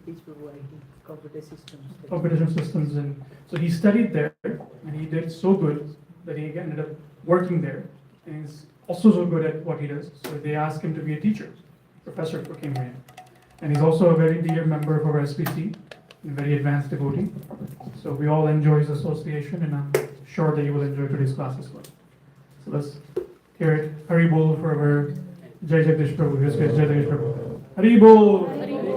teach Prabhu IT, computer systems. Computation systems, and so he studied there, and he did so good that he ended up working there, and he's also so good at what he does. So they asked him to be a teacher, professor for Cambridge, and he's also a very dear member of our SPC, a very advanced devotee. So we all enjoy his association, and I'm sure that you will enjoy today's class as well. So let's hear it. Hari Bol for our Jai Jagdish Prabhu. His grace, Jai Jagdish Prabhu. Hari Bol. Very good.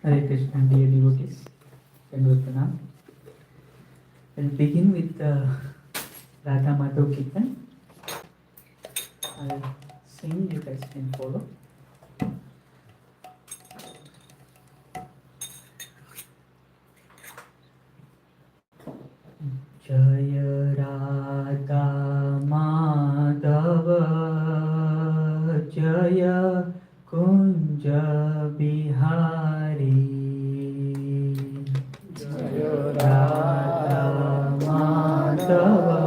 Hare Krishna, dear devotees, Dandavat Pranam. We'll begin with Radha Madhav Kirtan. I'll sing, you guys can follow. Jaya Radha Madhava Jaya Kunja Bihari Jaya Radha Madhava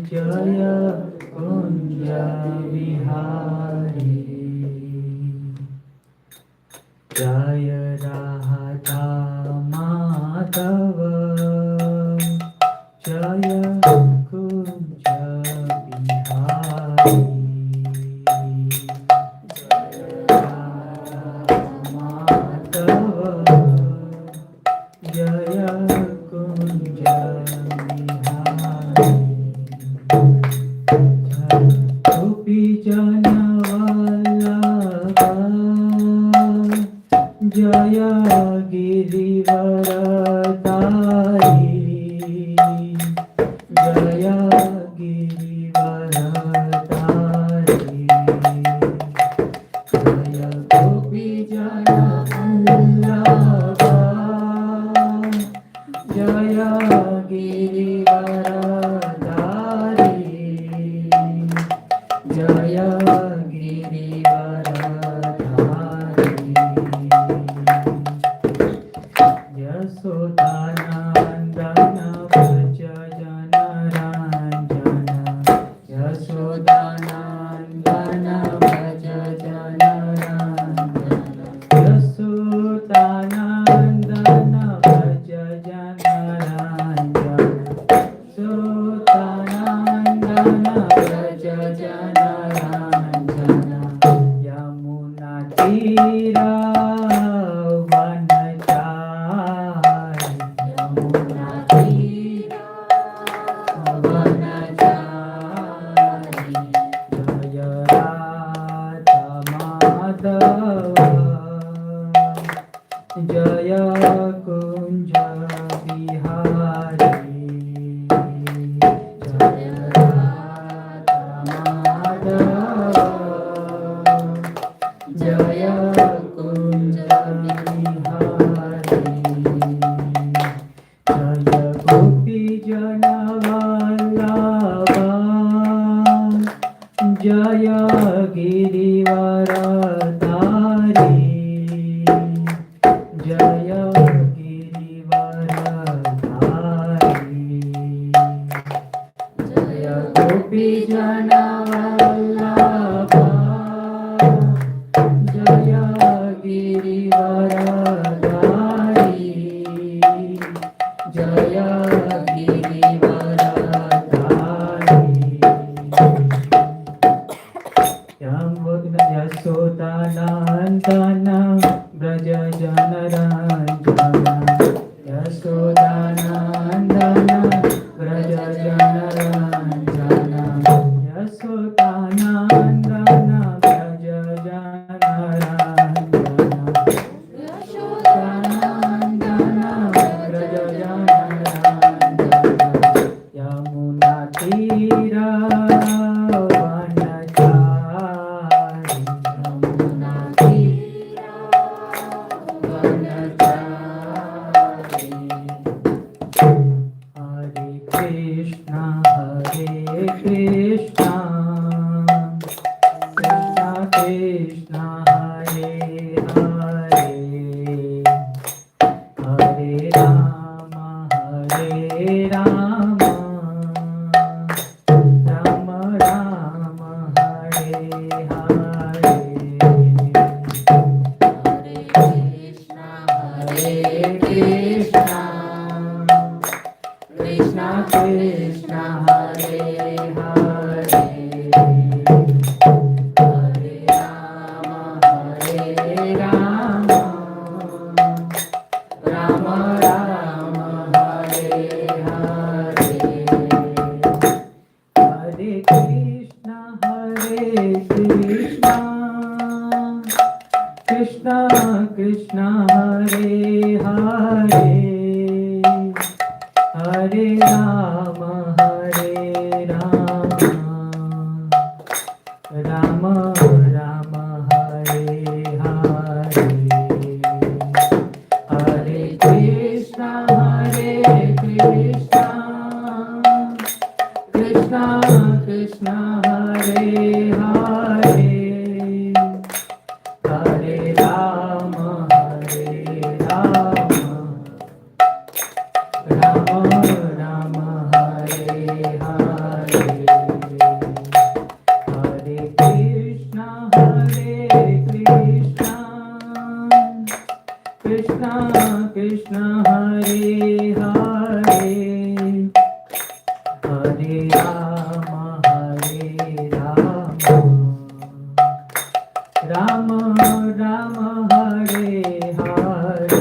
Jaya Kunja Bihari Jaya Radha Madhava Jaya Kunja Bihari Jaya Girivara Tari Jaya Girivara Tari Jaya Gopi Jana Vallabha Jaya Girivara Tari Jaya Girivara Tari Yasodhanandana Vaja Jana Ranjana Yasodhanandana Vaja Jana Ranjana Yasodhanandana Vaja Jana Ranjana Yasodhanandana Vaja Jana Ranjana Yamuna Tira Vanachari Yamuna Tira Vanachari Jaya Radha Madhava Jaya Kunja Bihari Jaya Radha Madhava Jaya Kunja Bihari Jaya Gopi Jana Vallabha Jaya Girivara Tari Jaya Girivara Tari Jaya Gopi Jana Vallabha Jaya Girivara Tari Jaya Girivara Tari Yasodhanandana Braja Jana Ranjana Yasodhanandana Braja Jana Ranjana Yasodhanandana Braja Jana Ranjana Yasodhanandana Braja Jana Ranjana Yamuna Tira Vanachari Yamuna Tira Vanachari Hare Krishna, Krishna Krishna Hare Hare, Hare Rama Hare Rama, Rama Rama Hare Hare, Hare Krishna Hare Krishna, Krishna Krishna Hare Hare, Hare Rama Hare Rama, Rama Rama Hare Hare, Hare Krishna Hare Krishna, Krishna Krishna Hare Hare, Hare Rama Hare Rama, Rama Rama Hare Hare, Hare Krishna Hare Krishna, Krishna Krishna Hare Hare, Hare Rama Hare Rama, Rama Rama Hare Hare,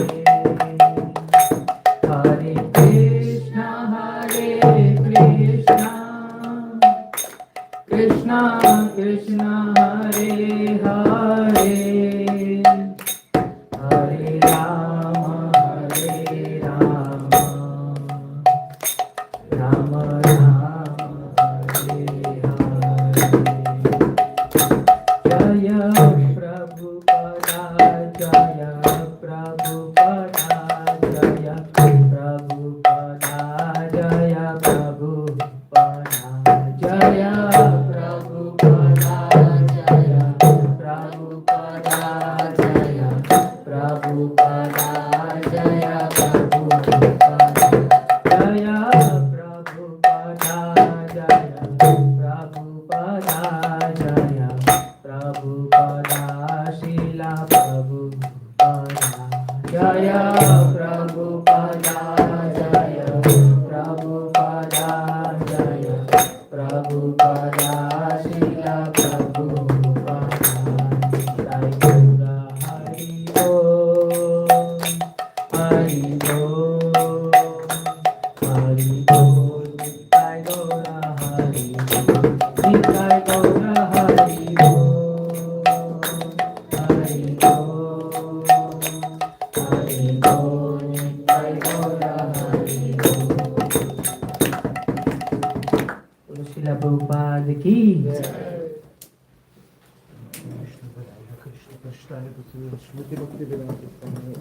Hare Krishna Hare Krishna, Krishna Krishna Hare Hare, Hare Rama Hare Rama, Rama Rama Hare Hare, Jaya Prabhupada, Jaya Prabhupada, Jaya Prabhupada, Jaya Prabhupada, Jaya Prabhupada, Jaya Prabhupada, Jaya Prabhupada, Jaya Prabhupada, Jaya Prabhupada, Jaya Prabhupada, Jaya Prabhupada, Srila Prabhupada, Jaya Prabhupada, Jaya Prabhupada, Jaya Prabhupada, Srila Prabhupada, Jai Gaura Hari Bol, Hari Bol, Hari Bol, Jai Gaura Hari Bol, Jai Gaura Hari Bol, Hari Bol, Hari Bol, Jai Gaura Hari Bol. Bolo Srila Prabhupada ki Krishna Krishna Smriti Bhakti Vedanta Swami.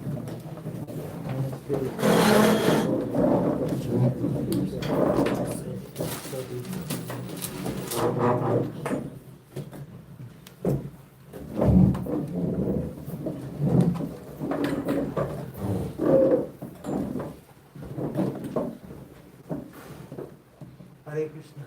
Hare Krishna.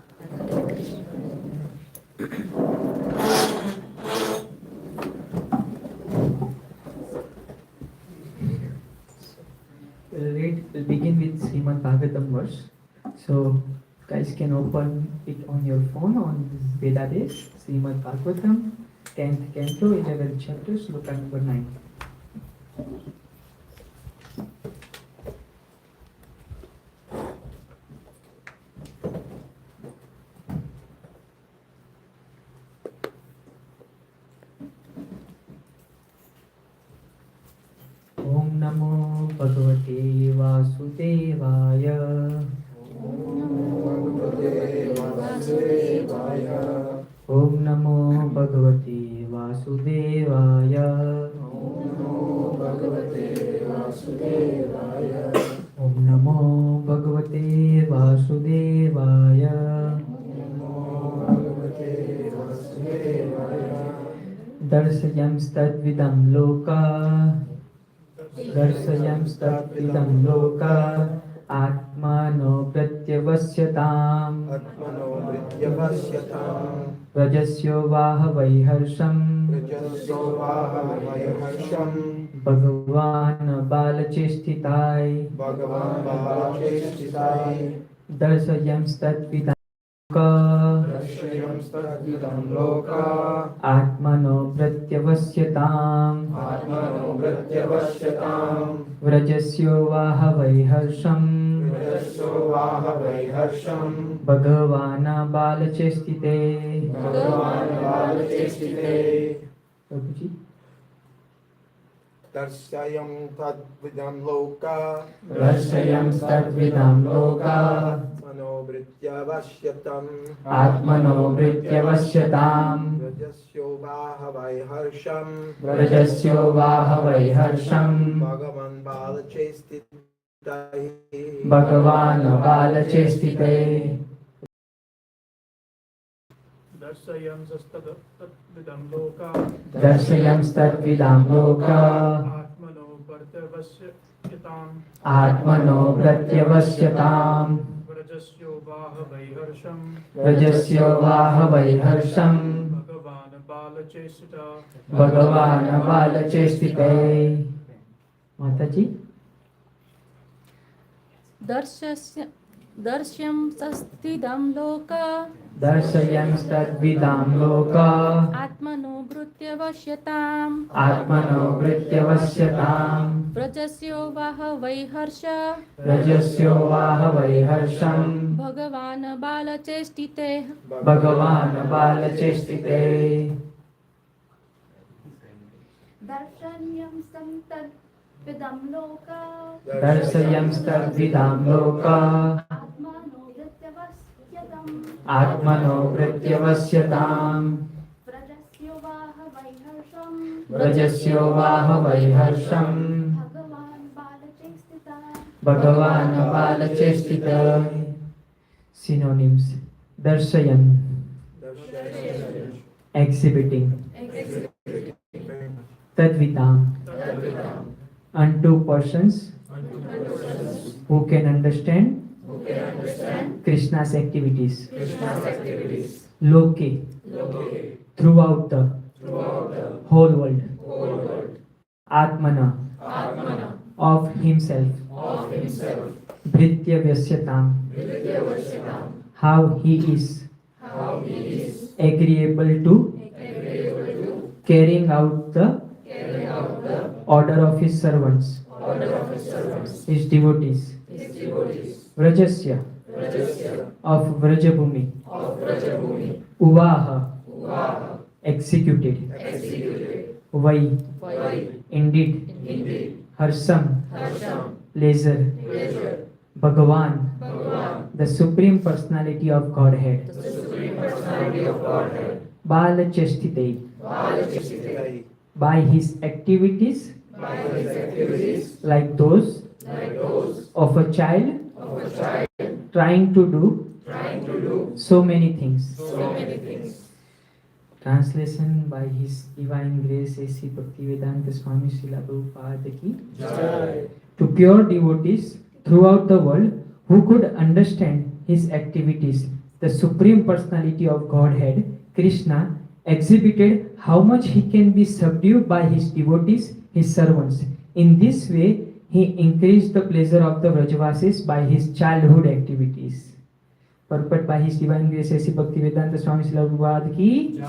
We'll begin with Srimad Bhagavatam verse. So, guys can open it on your phone on Vedades, Srimad Bhagavatam, 10th canto, 11th chapter, sloka number 9. Om Namo Bhagavate Vasudevaya. Om Namo Bhagavate Vasudevaya. Om Namo Bhagavate Vasudevaya. Darsayam stadvidam loka. Darsayam stadvidam loka. Atmano pratyavasyatam. Atmano Vrityavasyatam. Rajasyo vaha vaiharsham. Rajasyo vaha vaiharsham. भगवान बालचेष्टिताय Bhagavan Balachestitai दर्शयंस्तद्विदां Darshayam Stadvidam Loka आत्मनो प्रत्यवस्यताम् Atmano Pratyavashyatam व्रजस्यो वाहवै हर्षम् Vrajasyo Vahavai Harsham भगवान् बालचेष्टिते Bhagavan Balachestite प्रभुजी Darshayam Tadvidam Loka दर्शयंस्तद्विदां लोका Mano Vrityavashyatam आत्मनो प्रत्यवस्यताम् Vrajasyo Vahavai Harsham व्रजस्यो वाहवै हर्षम् Bhagavan Balachestitai भगवान् बालचेष्टिते दर्शयंस्तद्विदं लोका दर्शयंस्तद्विदां लोका आत्मनो पर्यवस्यताम् आत्मनो प्रत्यवस्यताम् व्रजस्यो वाहवै हर्षम् व्रजस्यो वाहवै हर्षम् भगवान् बालचेष्टिता भगवान् बालचेष्टिते माताजी दर्श्यंस्तस्तिदं लोका दर्शयंस्तद्विदां लोका आत्मनो भृत्यवश्यताम् आत्मनो प्रत्यवस्यताम् व्रजस्यो वाहवै हर्ष व्रजस्यो वाहवै हर्षम् भगवान् बालचेष्टिते भगवान् बालचेष्टिते दर्शन्यं लोका दर्शयंस्तद्विदां लोका आत्मनो प्रत्यवस्यतम् आत्मनो प्रत्यवस्यताम् व्रजस्यो वाहवै हर्षम् व्रजस्यो वाहवै हर्षम् भगवान् बालचेष्टिता भगवान् बालचेष्टिते Synonyms Darshayan Exhibiting Tadvitam Unto persons who can understand Krishna's activities Loke throughout the whole world Atmana of himself Bhritya Vyasyatam how he is agreeable to carrying out the order of his servants, his devotees. Vrajasya of Vrajabhumi, Uvaha executed, Vai indeed, Harsam pleasure, Bhagavan the Supreme Personality of Godhead, Balachestite by his activities like those of a child trying to do so many things. Translation by His Divine Grace A.C. Bhaktivedanta Swami Srila Prabhupada ki to pure devotees throughout the world who could understand his activities, the Supreme Personality of Godhead, Krishna, exhibited how much he can be subdued by his devotees, his servants. In this way, he increased the pleasure of the Vrajavasis by his childhood activities. Purport by His Divine Grace A.C. Bhaktivedanta Swami Srila Prabhupada ki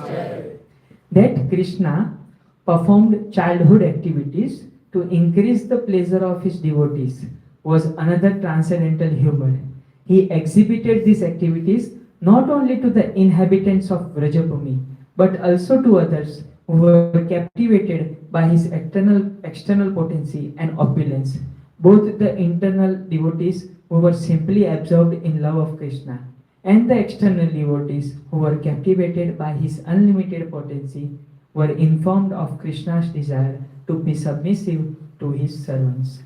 that Krishna performed childhood activities to increase the pleasure of his devotees was another transcendental humor. He exhibited these activities not only to the inhabitants of Vrajabhumi, but also to others who were captivated by his external potency and opulence, both the internal devotees who were simply absorbed in love of Krishna, and the external devotees who were captivated by his unlimited potency were informed of Krishna's desire to be submissive to his servants.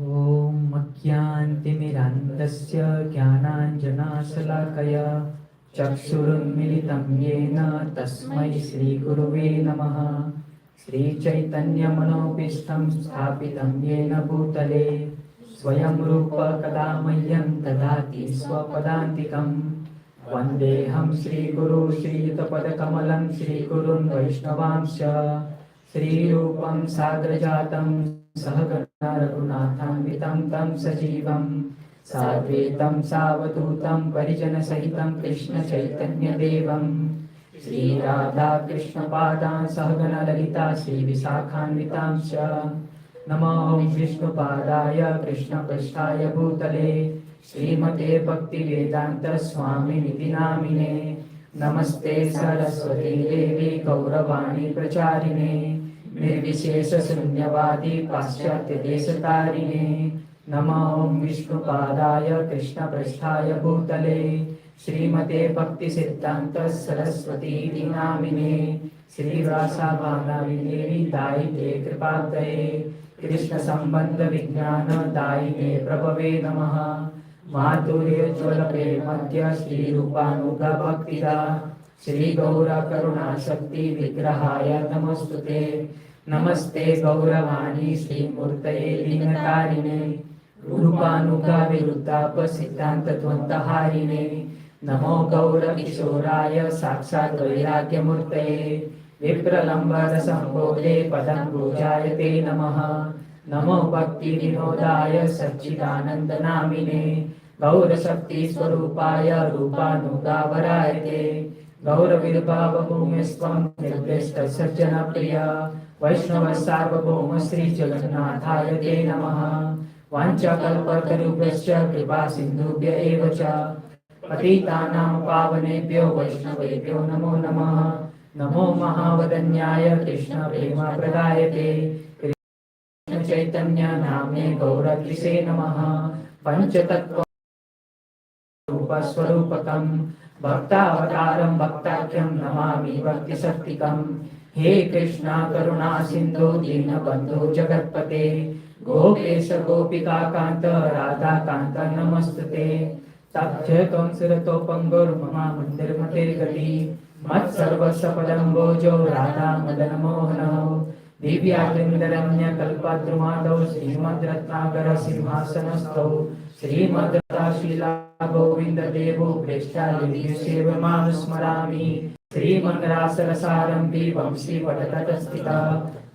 Om Akyantimirandasya Jnananjanashalakaya Chakshurunmilitam Yena Tasmai Shri Guruve Namaha Shri Chaitanya Manopistam Sthapitam Yena Bhutale Swayam Rupa Kadamayyam Tadati Swapadantikam Vandeham Sri Guru Sri Yuta Sri Gurun Vaishnavamscha Sri Rupam Sagrajatam Sahagana Raghunatham Vitam Tam Sajivam Sadvetam Savadutam Parijana Sahitam Krishna Chaitanya Devam Sri Radha Krishna Padan Sahagana Lalita Sri Visakhanvitam Scha Namo Om Vishnu Padaya Krishna Prasthaya Bhutale Srimate Bhakti Vedanta Swami Niti Namine Namaste Saraswati Devi Gauravani Pracharine Nirvishesha Sunyavadi Paschatya Desatarine Namo Om Vishnu Padaya Krishna Prasthaya Bhutale Srimate Bhakti Siddhanta Saraswati Iti Namine Sri Rasa Bhanavi Devi Daite Kripataye Krishna Sambandha Vijnana Daine Prabhave Namaha Madhurya Jwalape Madhya Sri Rupanuga Bhaktida Sri Gaura Karuna Shakti Vigrahaya Namostute Namaste Gauravani Sri Murtaye Dinatarine Rupanuga Viruddha Siddhanta Dvantaharine Namo Gaura Kishoraya Sakshat Vairagya Murtaye Vipralambara Sambhode Padam Pujayate Namaha Namo Bhakti Vinodaya Satchidananda Namine Gaura Shakti Swarupaya Rupanuga Varayate Gaura Virbhava Bhumistvam Nirdeshta Sajjana Priya Vaishnava Sarvabhauma Sri Jagannathaya Te Namaha Vancha Kalpatarubhyascha Kripa Sindhubhya Eva Cha Patitanam Pavanebhyo Vaishnavebhyo Namo Namaha Namo Mahavadanyaya Krishna Prema Pradayate Krishna Chaitanya Namne Gauratrise Namaha Panchatattva Rupa Swarupakam Bhaktavataram Bhaktakyam Namami Bhakti Saktikam He Krishna Karuna Sindhu Dinabandhu Jagatpate Gopesha Gopika Kanta Radha Kanta Namastute Tapche Tonsirato Pangur Mama Mandir Mate Gati Mat Sarvasya Padambojo Radha Madana Mohana Divya Kindaramya Kalpadrumadau Srimad Ratnagara Simhasanastau Srimad Shila Govinda Devo Preshta Lili Seva Manusmarami Srimad Rasarasarampi Vamsi Padatatastita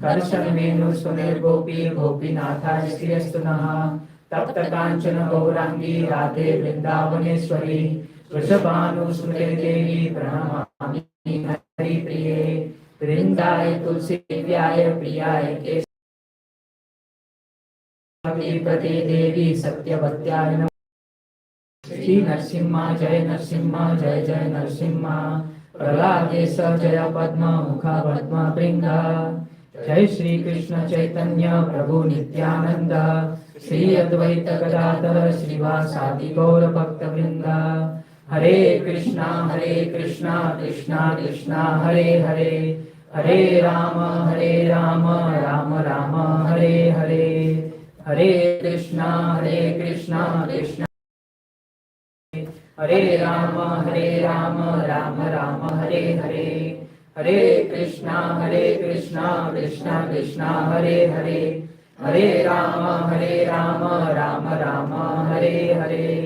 Karshan Venu Sunir Gopi Gopinatha Sriyastunaha Tapta Kanchana Gaurangi Radhe Vrindavaneshwari Vrishabhanu Smriti Devi Pranamami Hari Priye Vrindaye Tulsi Vyaya Priyaye Kesavi Prati Devi Satyavatyaye Shri Narsimha Jaya Narsimha Jaya Jaya Narsimha Praladesa Jaya Padma Mukha Padma Bringa Jai Shri Krishna Chaitanya Prabhu Nityananda Shri Advaita Gadadhar Srivasadi Gaura Bhakta Vrinda Hare Krishna Krishna Krishna Hare Hare Hare Rama Rama Rama Hare Hare Hare Krishna Krishna Hare Rama Rama Rama Hare Hare Hare Krishna Krishna Krishna Hare Hare Hare Rama Rama Rama Hare Hare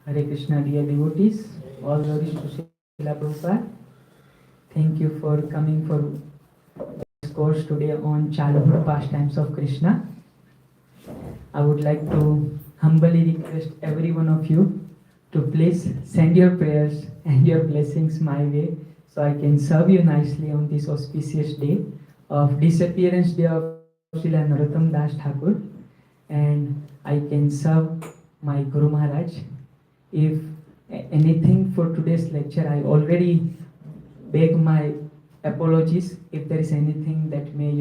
Hare Krishna, dear devotees, all glories to Srila Prabhupada. Thank you for coming for this course today on childhood pastimes of Krishna. I would like to humbly request every one of you to please send your prayers and your blessings my way so I can serve you nicely on this auspicious day of disappearance day of Srila Narottam Das Thakur, and I can serve my Guru Maharaj. If anything for today's lecture, I already beg my apologies if there is anything that may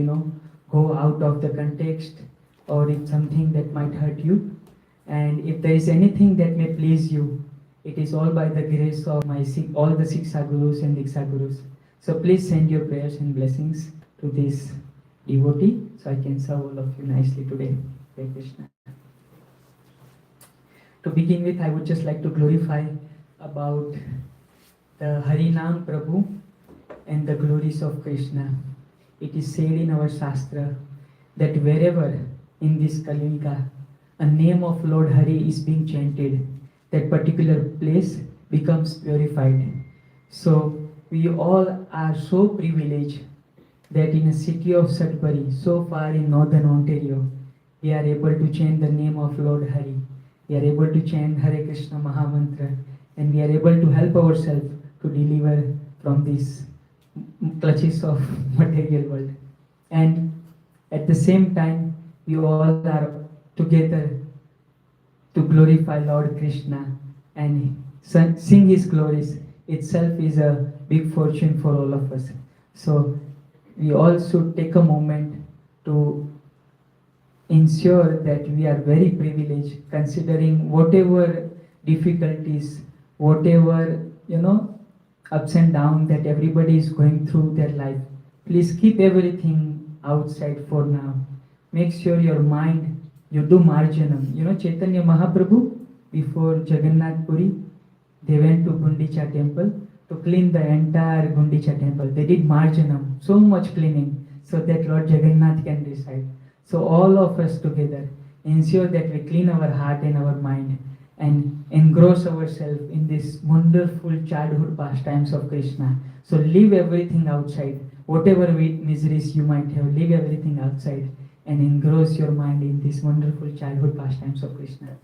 go out of the context, or if something that might hurt you, and if there is anything that may please you, it is all by the grace of all the Siksha Gurus and Diksha Gurus. So please send your prayers and blessings to this devotee so I can serve all of you nicely today. Hare Krishna. To begin with, I would just like to glorify about the Harinam Prabhu and the glories of Krishna. It is said in our Shastra that wherever in this Kali Yuga a name of Lord Hari is being chanted, that particular place becomes purified. So we all are so privileged that in a city of Sudbury, so far in northern Ontario, we are able to chant the name of Lord Hari. We are able to chant Hare Krishna Mahamantra, and we are able to help ourselves to deliver from these clutches of material world. And at the same time, we all are together to glorify Lord Krishna and sing His glories itself is a big fortune for all of us. So we all should take a moment to ensure that we are very privileged, considering whatever difficulties, whatever ups and downs that everybody is going through their life. Please keep everything outside for now. Make sure your mind, you do marjanam. Chaitanya Mahaprabhu, before Jagannath Puri, they went to Gundicha temple to clean the entire Gundicha temple. They did marjanam, so much cleaning, so that Lord Jagannath can reside. So all of us together ensure that we clean our heart and our mind and engross ourselves in this wonderful childhood pastimes of Krishna. So leave everything outside. Whatever miseries you might have, leave everything outside and engross your mind in this wonderful childhood pastimes of Krishna.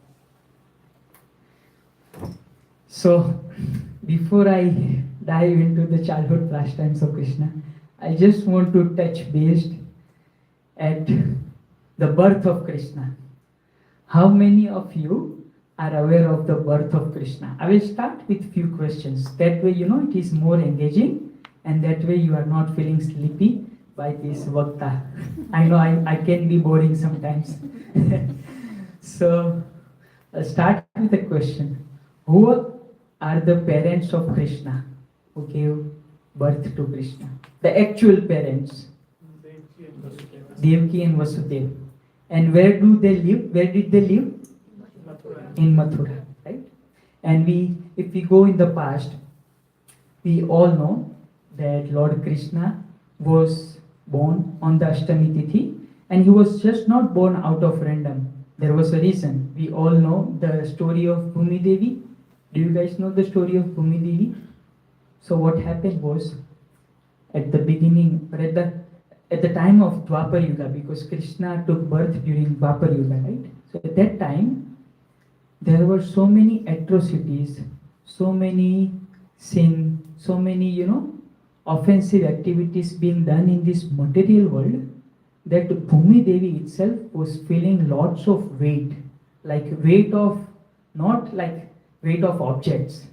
So, before I dive into the childhood pastimes of Krishna, I just want to touch base at the birth of Krishna. How many of you are aware of the birth of Krishna? I will start with few questions. That way, it is more engaging, and that way you are not feeling sleepy by this vakta. I know I can be boring sometimes. So, I'll start with a question. Who are the parents of Krishna? Who gave birth to Krishna? The actual parents. Devaki and Vasudeva. And where do they live? Where did they live? In Mathura, right? And if we go in the past, we all know that Lord Krishna was born on the Ashtami Tithi, and he was just not born out of random. There was a reason. We all know the story of Bhumi Devi. Do you guys know the story of Bhumi Devi? So what happened was, at the beginning, or at the time of Dwapar Yuga, because Krishna took birth during Dwapar Yuga, right? So at that time, there were so many atrocities, so many sin, so many, offensive activities being done in this material world, that Bhumi Devi itself was feeling lots of weight, like weight of, not like weight of objects,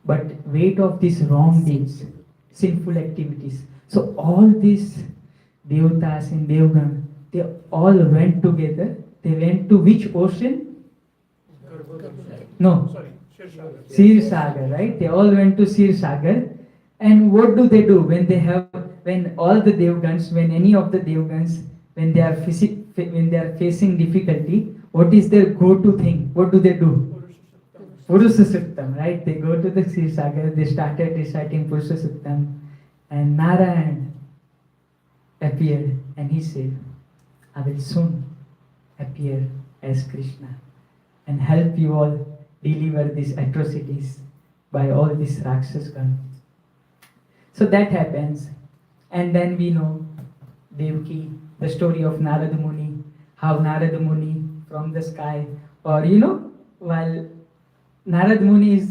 but weight of these wrong deeds, sinful activities. So all these Devatas and Devgan, they all went together. They went to which ocean? No. Sir Sagar, right? They all went to Sir Sagar. And what do when all the Devgans, when any of the Devgans, when they are facing difficulty, what is their go-to thing? What do they do? Purusha Suktam, right? They go to the Sir Sagar, they started reciting Purusha Suktam, and Narayan appeared, and he said, I will soon appear as Krishna and help you all deliver these atrocities by all these Rakshasgans. So that happens, and then we know Devaki, the story of Narada Muni, how Narada Muni from the sky, or while Narada Muni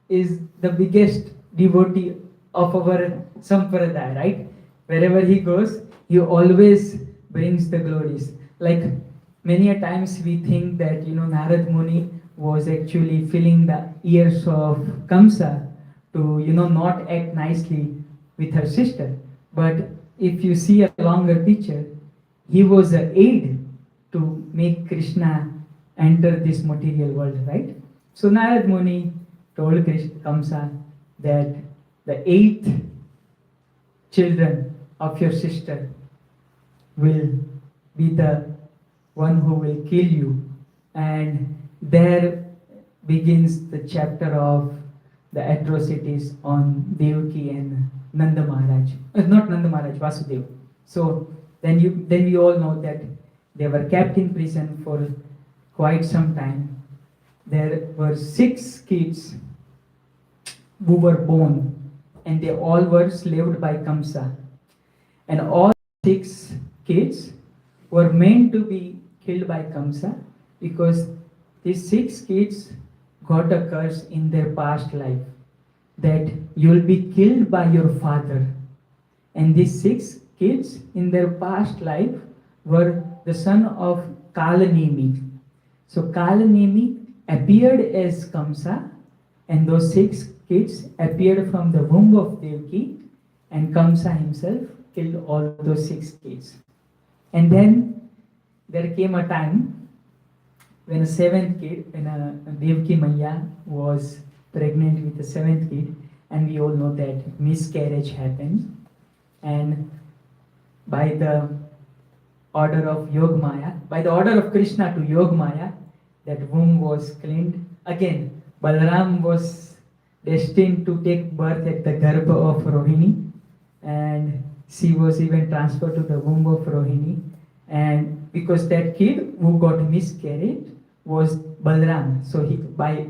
is the biggest devotee of our Sampradaya, right? Wherever he goes, he always brings the glories. Like many a times we think that Narada Muni was actually filling the ears of Kamsa to not act nicely with her sister. But if you see a longer picture, he was an aid to make Krishna enter this material world, right? So Narad Muni told Kamsa that the 8 children of your sister will be the one who will kill you. And there begins the chapter of the atrocities on Devaki and Nanda Maharaj. Not Nanda Maharaj, Vasudeva. So then we all know that they were kept in prison for quite some time. there were 6 kids who were born, and they all were slaved by Kamsa. And all 6 kids were meant to be killed by Kamsa because these 6 kids got a curse in their past life that you will be killed by your father. And these 6 kids in their past life were the son of Kalanemi. So Kalanemi appeared as Kamsa, and those 6 kids appeared from the womb of Devaki, and Kamsa himself killed all those 6 kids. And then there came a time when a 7th kid, when a Devaki Maya was pregnant with the 7th kid, and we all know that miscarriage happened. And by the order of Yogmaya, by the order of Krishna to Yogmaya, that womb was cleaned. Again, Balaram was destined to take birth at the Garbha of Rohini, and she was even transferred to the womb of Rohini. And because that kid who got miscarried was Balaram, so he by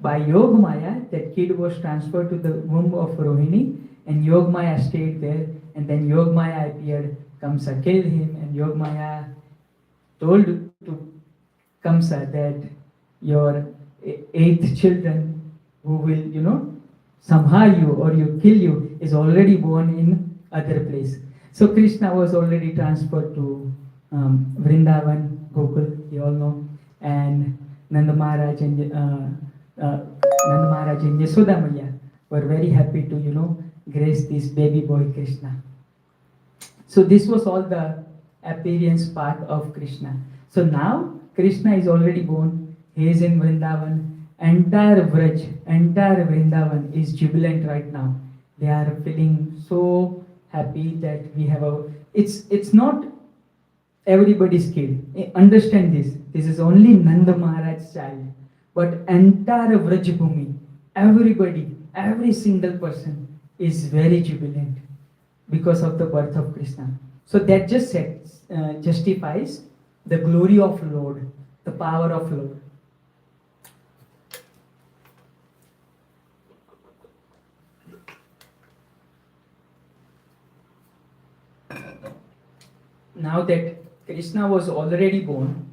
Yogmaya, that kid was transferred to the womb of Rohini, and Yogmaya stayed there. And then Yogmaya appeared, Kamsa killed him, and Yogmaya told to Kamsa that your 8th children who will, somehow you or you kill you is already born in other place. So Krishna was already transferred to Vrindavan, Gokul, you all know, and Nanda Maharaj and Yashoda Maya were very happy to, grace this baby boy Krishna. So this was all the appearance part of Krishna. So now Krishna is already born. He is in Vrindavan. Entire Vraj, entire Vrindavan is jubilant right now. They are feeling so happy that we have a. It's not everybody's kid. Understand this. This is only Nanda Maharaj's child. But entire Vraj Bhumi, everybody, every single person is very jubilant because of the birth of Krishna. So that just justifies the glory of Lord, the power of Lord. Now that Krishna was already born,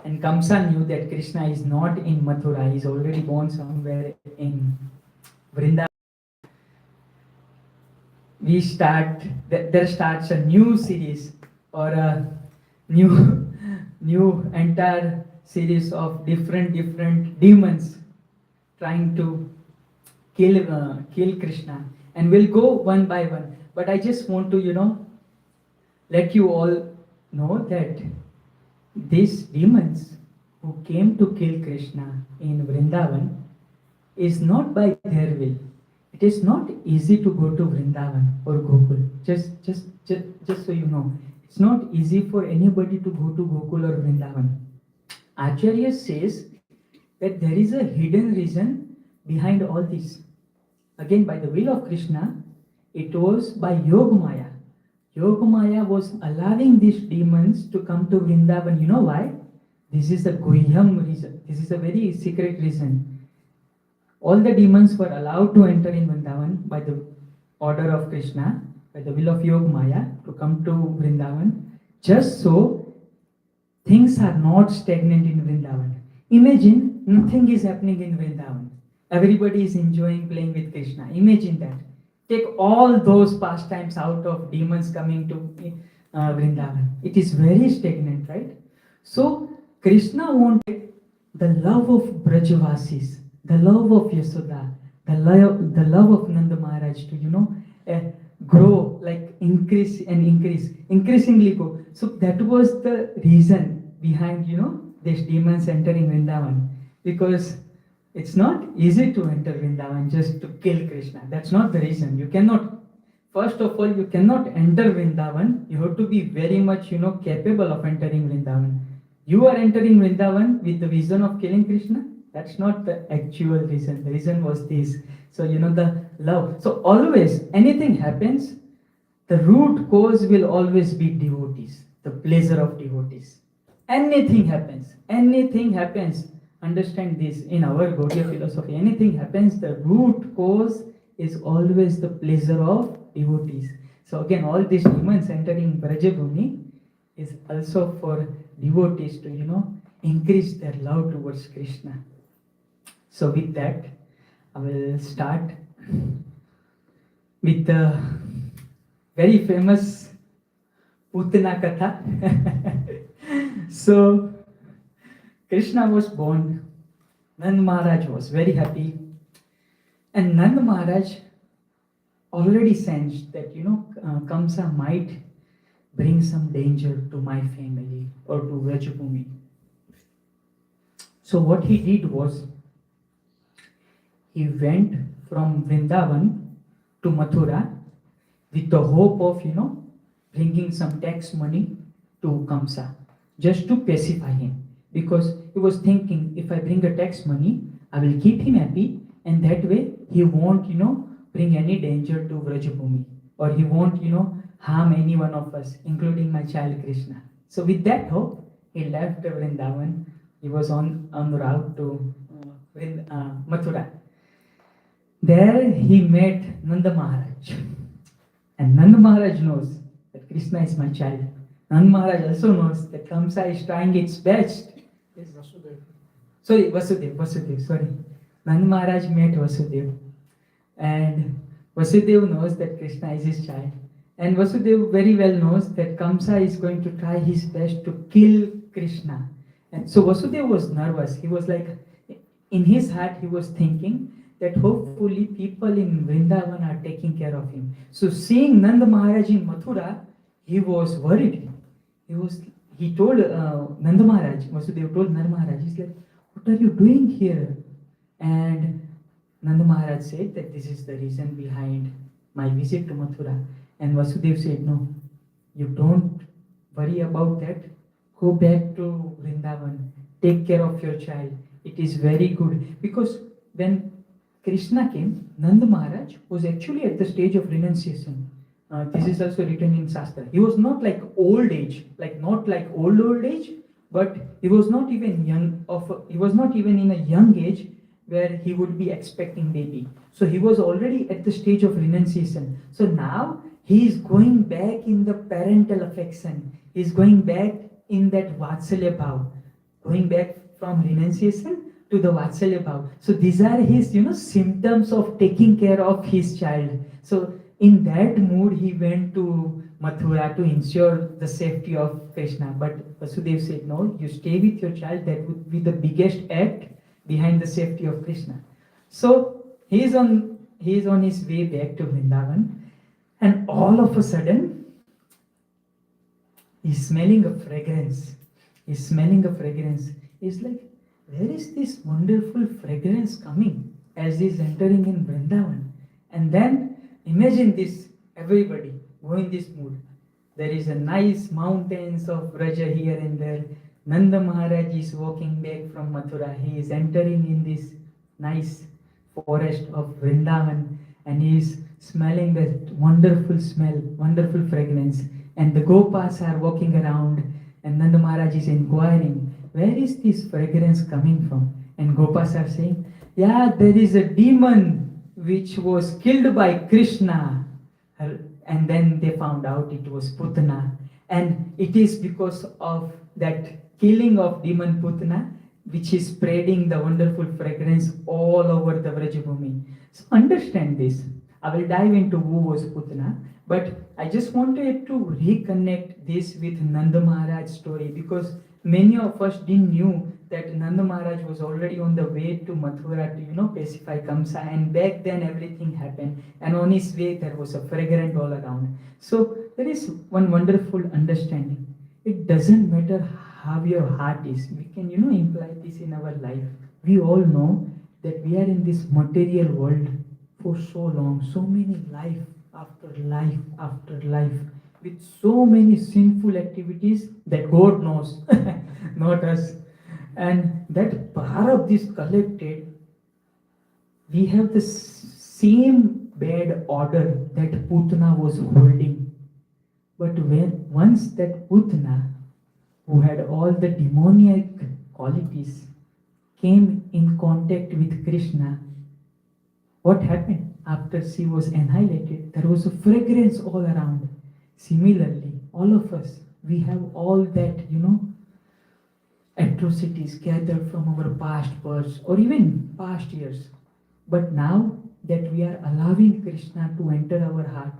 and Kamsa knew that Krishna is not in Mathura, he is already born somewhere in Vrindavan. There starts a new series or a new entire series of different demons trying to kill Krishna, and we'll go one by one. But I just want to let you all know that these demons who came to kill Krishna in Vrindavan is not by their will. It is not easy to go to Vrindavan or Gokul. Just so you know, it's not easy for anybody to go to Gokul or Vrindavan. Acharya says that there is a hidden reason behind all this. Again, by the will of Krishna, it was by Yogamaya. Yogamaya was allowing these demons to come to Vrindavan. You know why? This is a Guhyam reason. This is a very secret reason. All the demons were allowed to enter in Vrindavan by the order of Krishna, by the will of Yogamaya, to come to Vrindavan, just so things are not stagnant in Vrindavan. Imagine nothing is happening in Vrindavan. Everybody is enjoying playing with Krishna. Imagine that. Take all those pastimes out of demons coming to Vrindavan. It is very stagnant, right? So Krishna wanted the love of Brajavasis, the love of Yashoda, the love of Nanda Maharaj to grow, like increasingly go. So that was the reason behind these demons entering Vrindavan, because it's not easy to enter Vrindavan just to kill Krishna. That's not the reason. You cannot. First of all, you cannot enter Vrindavan. You have to be very much capable of entering Vrindavan. You are entering Vrindavan with the vision of killing Krishna. That's not the actual reason. The reason was this. So, the love. So, always, anything happens, the root cause will always be devotees, the pleasure of devotees. Anything happens, understand this in our Gaudiya philosophy. Anything happens, the root cause is always the pleasure of devotees. So again, all these demons entering Brajabhumi is also for devotees to, increase their love towards Krishna. So with that, I will start with the very famous Putana Katha. So Krishna was born. Nand Maharaj was very happy. And Nand Maharaj already sensed that, Kamsa might bring some danger to my family or to Vrajabhumi. So what he did was, he went from Vrindavan to Mathura with the hope of, bringing some tax money to Kamsa, just to pacify him. Because he was thinking, if I bring a tax money, I will keep him happy, and that way he won't, bring any danger to Vrajabhumi, or he won't, harm any one of us, including my child Krishna. So with that hope, he left Vrindavan. He was on route to Mathura. There he met Nanda Maharaj. And Nanda Maharaj knows that Krishna is my child. Nanda Maharaj also knows that Kamsa is trying its best. Yes, Vasudev. Sorry, Vasudev, sorry. Nanda Maharaj met Vasudev. And Vasudev knows that Krishna is his child. And Vasudev very well knows that Kamsa is going to try his best to kill Krishna. And so Vasudev was nervous. He was like, in his heart, he was thinking that hopefully people in Vrindavan are taking care of him. So seeing Nanda Maharaj in Mathura, he was worried. He told Nanda Maharaj, Vasudev told Nanda Maharaj, he's like, what are you doing here? And Nanda Maharaj said that this is the reason behind my visit to Mathura. And Vasudev said, no, you don't worry about that. Go back to Vrindavan. Take care of your child. It is very good. Because when Krishna came, Nanda Maharaj was actually at the stage of renunciation. This is also written in Shastra. He was not like old age, not like old age, but he was not even he was not even in a young age where he would be expecting baby. So he was already at the stage of renunciation. So now he is going back in the parental affection. He is going back in that Vatsalya Bhav, going back from renunciation to the Vatsalya Bhav. So these are his, symptoms of taking care of his child. So in that mood, he went to Mathura to ensure the safety of Krishna. But Vasudev said, no, you stay with your child. That would be the biggest act behind the safety of Krishna. So he is on his way back to Vrindavan, and all of a sudden, he's smelling a fragrance. He's like, where is this wonderful fragrance coming as he's entering in Vrindavan? And then imagine this, everybody go in this mood. There is a nice mountains of Braja here and there. Nanda Maharaj is walking back from Mathura. He is entering in this nice forest of Vrindavan, and he is smelling that wonderful smell, wonderful fragrance. And the Gopas are walking around, and Nanda Maharaj is inquiring, where is this fragrance coming from? And Gopas are saying, yeah, there is a demon which was killed by Krishna. And then they found out it was Putana. And it is because of that killing of demon Putana which is spreading the wonderful fragrance all over the Vrajabhumi. So understand this. I will dive into who was Putana, but I just wanted to reconnect this with Nanda Maharaj's story, because many of us didn't knew that Nanda Maharaj was already on the way to Mathura to pacify Kamsa, and back then everything happened, and on his way there was a fragrance all around. So there is one wonderful understanding. It doesn't matter how your heart is. We can imply this in our life. We all know that we are in this material world for so long, so many life after life after life, with so many sinful activities that God knows, not us. And that power of this collected, we have the same bad order that Putana was holding. But once that Putana, who had all the demoniac qualities, came in contact with Krishna, what happened? After she was annihilated, there was a fragrance all around. Similarly, all of us, we have all that, atrocities gathered from our past births or even past years. But now that we are allowing Krishna to enter our heart,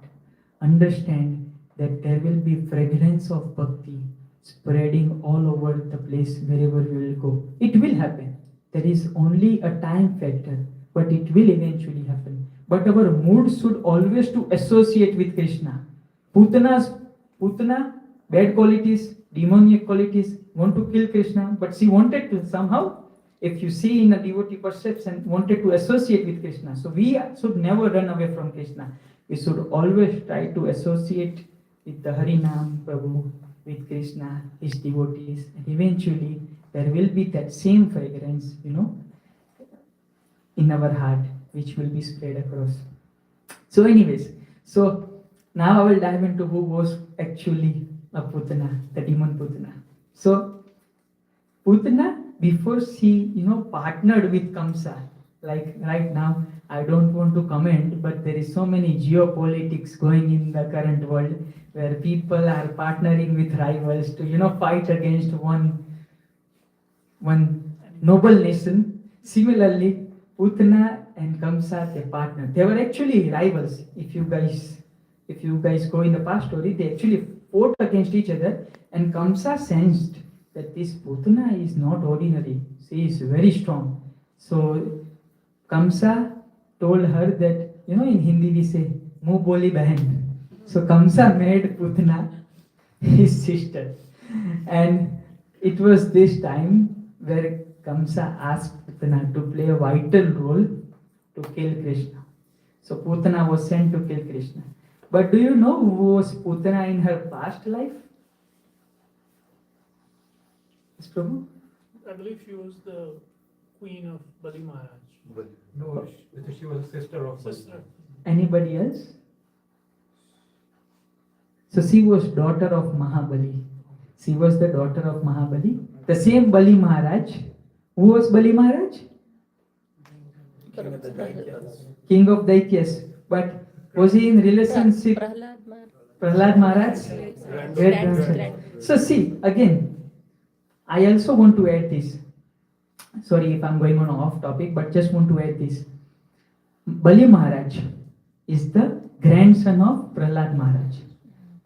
understand that there will be fragrance of bhakti spreading all over the place wherever we will go. It will happen. There is only a time factor, but it will eventually happen. But our mood should always to associate with Krishna. Putana, bad qualities, demoniac qualities, want to kill Krishna, but she wanted to somehow, if you see in a devotee perception, wanted to associate with Krishna. So we should never run away from Krishna. We should always try to associate with the Harinam, Prabhu, with Krishna, his devotees, and eventually there will be that same fragrance, in our heart, which will be spread across. So anyways, so now I will dive into who was actually a Putana, the demon Putana. So Putana, before she, partnered with Kamsa, like right now, I don't want to comment, but there is so many geopolitics going in the current world where people are partnering with rivals to, fight against one noble nation. Similarly, Putana and Kamsa, they partnered. They were actually rivals. If you guys go in the past story, they actually fought against each other, and Kamsa sensed that this Putana is not ordinary. She is very strong. So Kamsa told her that, in Hindi we say, "Muh boli bahan." So Kamsa made Putana his sister. And it was this time where Kamsa asked Putana to play a vital role to kill Krishna. So Putana was sent to kill Krishna. But do you know who was Putana in her past life? Yes, Prabhu? I believe she was the queen of Bali Maharaj. No, she was a sister of Sister. Anybody else? So she was daughter of Mahabali. She was the daughter of Mahabali. The same Bali Maharaj. Who was Bali Maharaj? King of the Daityas. King of Daityas. But was he in relationship? Prahlad Maharaj? Great grandson. So see, again, I also want to add this. Sorry if I'm going on off topic, but just want to add this. Bali Maharaj is the grandson of Prahlad Maharaj.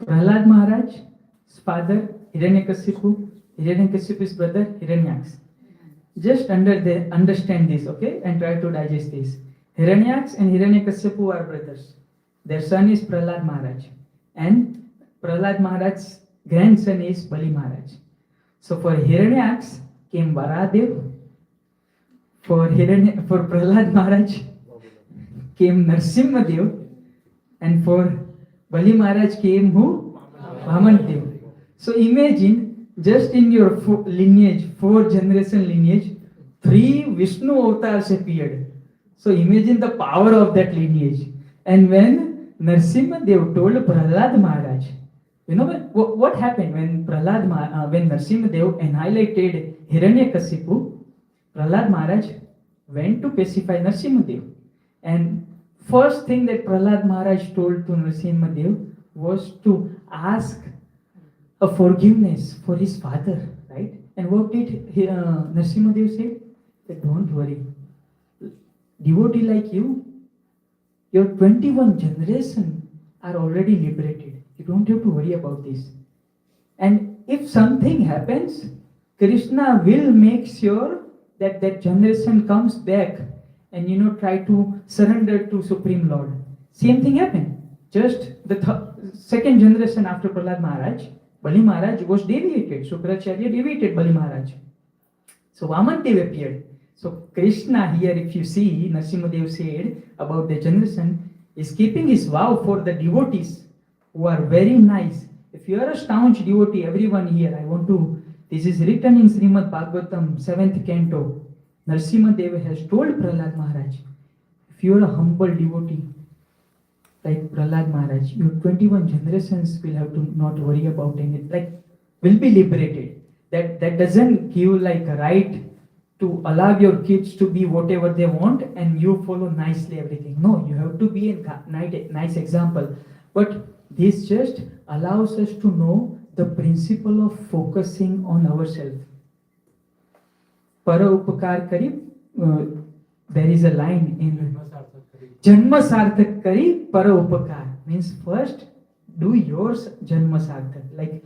Prahlad Maharaj's father, Hiranyakasipu, Hiranyakasipu's brother, Hiranyaks. Just understand this, okay, and try to digest this. Hiranyaks and Hiranyakasipu are brothers. Their son is Prahlad Maharaj, and Prahlad Maharaj's grandson is Bali Maharaj. So for Hiranyaks came Varadev. For Prahlad Maharaj came Narsimhadev, and for Bali Maharaj came who? Vamandev. So imagine, just in your lineage, 4-generation lineage, 3 Vishnu avatars appeared. So imagine the power of that lineage. And when Narsimhadev told Prahlad Maharaj, what happened when when Narsimhadev annihilated Hiranyakasipu? Prahlad Maharaj went to pacify Narsimhadev. And first thing that Prahlad Maharaj told to Narsimhadev was to ask a forgiveness for his father, right? And what did Narsimhadev say? That don't worry. Devotee like you, your 21 generation are already liberated. You don't have to worry about this. And if something happens, Krishna will make sure that that generation comes back and try to surrender to Supreme Lord. Same thing happened. Just the second generation after Prahlad Maharaj, Bali Maharaj was deviated. Shukracharya deviated Bali Maharaj. So Vamandev appeared. So Krishna here, if you see, Narsimhadev said about the generation, is keeping his vow for the devotees who are very nice. If you are a staunch devotee, everyone here, this is written in Srimad Bhagavatam, 7th canto. Narsimhadev has told Prahlad Maharaj, if you are a humble devotee, like Prahlad Maharaj, your 21 generations will have to not worry about anything, will be liberated. That doesn't give a right to allow your kids to be whatever they want and you follow nicely everything. No, you have to be a nice example. But this just allows us to know the principle of focusing on ourselves. Para upakar kari, there is a line in Janma sarthak kari para upakar, means first do yours janma sarthak. Like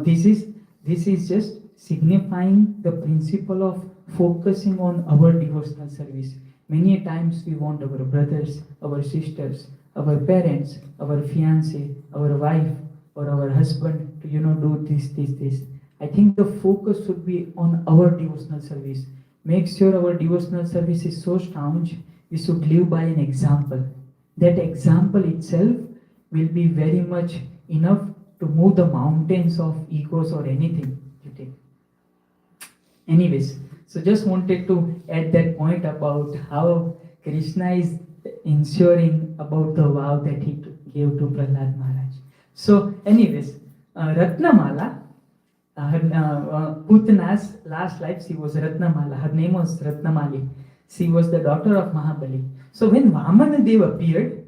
this is just signifying the principle of focusing on our devotional service. Many times we want our brothers, our sisters, our parents, our fiancé, our wife, or our husband to do this. I think the focus should be on our devotional service. Make sure our devotional service is so staunch. We should live by an example. That example itself will be very much enough to move the mountains of egos or anything you take. Anyways, so just wanted to add that point about how Krishna is ensuring about the vow that he gave to Prahlad Maharaj. So anyways, Ratnamala, Putana's last life, she was Ratnamala. Her name was Ratnamali. She was the daughter of Mahabali. So when Vamanadev appeared,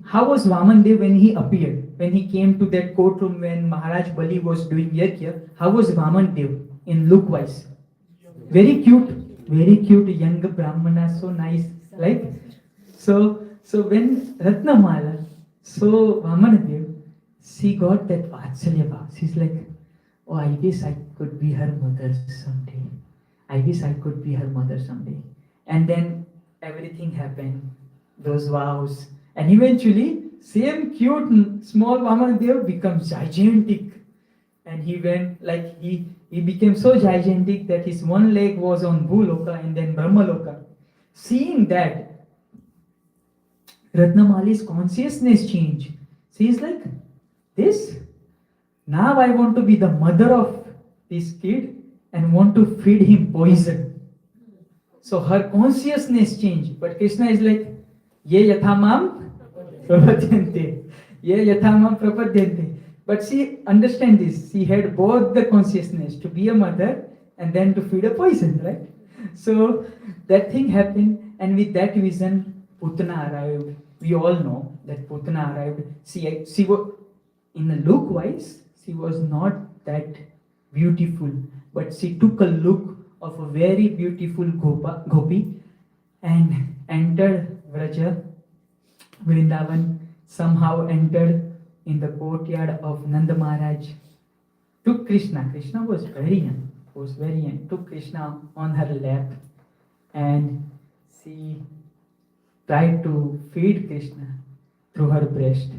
how was Vamanadev when he appeared? When he came to that courtroom when Maharaj Bali was doing Yajna, how was Vamanadev in look wise? Very cute young Brahmana, so nice. Like so when Ratnamala saw Vamanadev, she got that Vatsalya bhav. She's like, oh, I wish I could be her mother someday. I wish I could be her mother someday. And then everything happened, those vows. And eventually, same cute small Vamanadev becomes gigantic. And he went like he became so gigantic that his one leg was on Bhuloka and then Brahmaloka. Seeing that, Ratnamali's consciousness changed. She is like, this? Now I want to be the mother of this kid and want to feed him poison. So her consciousness changed. But Krishna is like, ye yathamam prapadyante. Ye yathamam prapadyante. But she understands this. She had both the consciousness to be a mother and then to feed a poison, right? So that thing happened, and with that vision, Putana arrived. We all know that Putana arrived. She was, in a look wise, she was not that beautiful, but she took a look of a very beautiful gopi and entered Vraja, Vrindavan, somehow entered in the courtyard of Nanda Maharaj, took Krishna. Krishna was very young, took Krishna on her lap, and she tried to feed Krishna through her breast.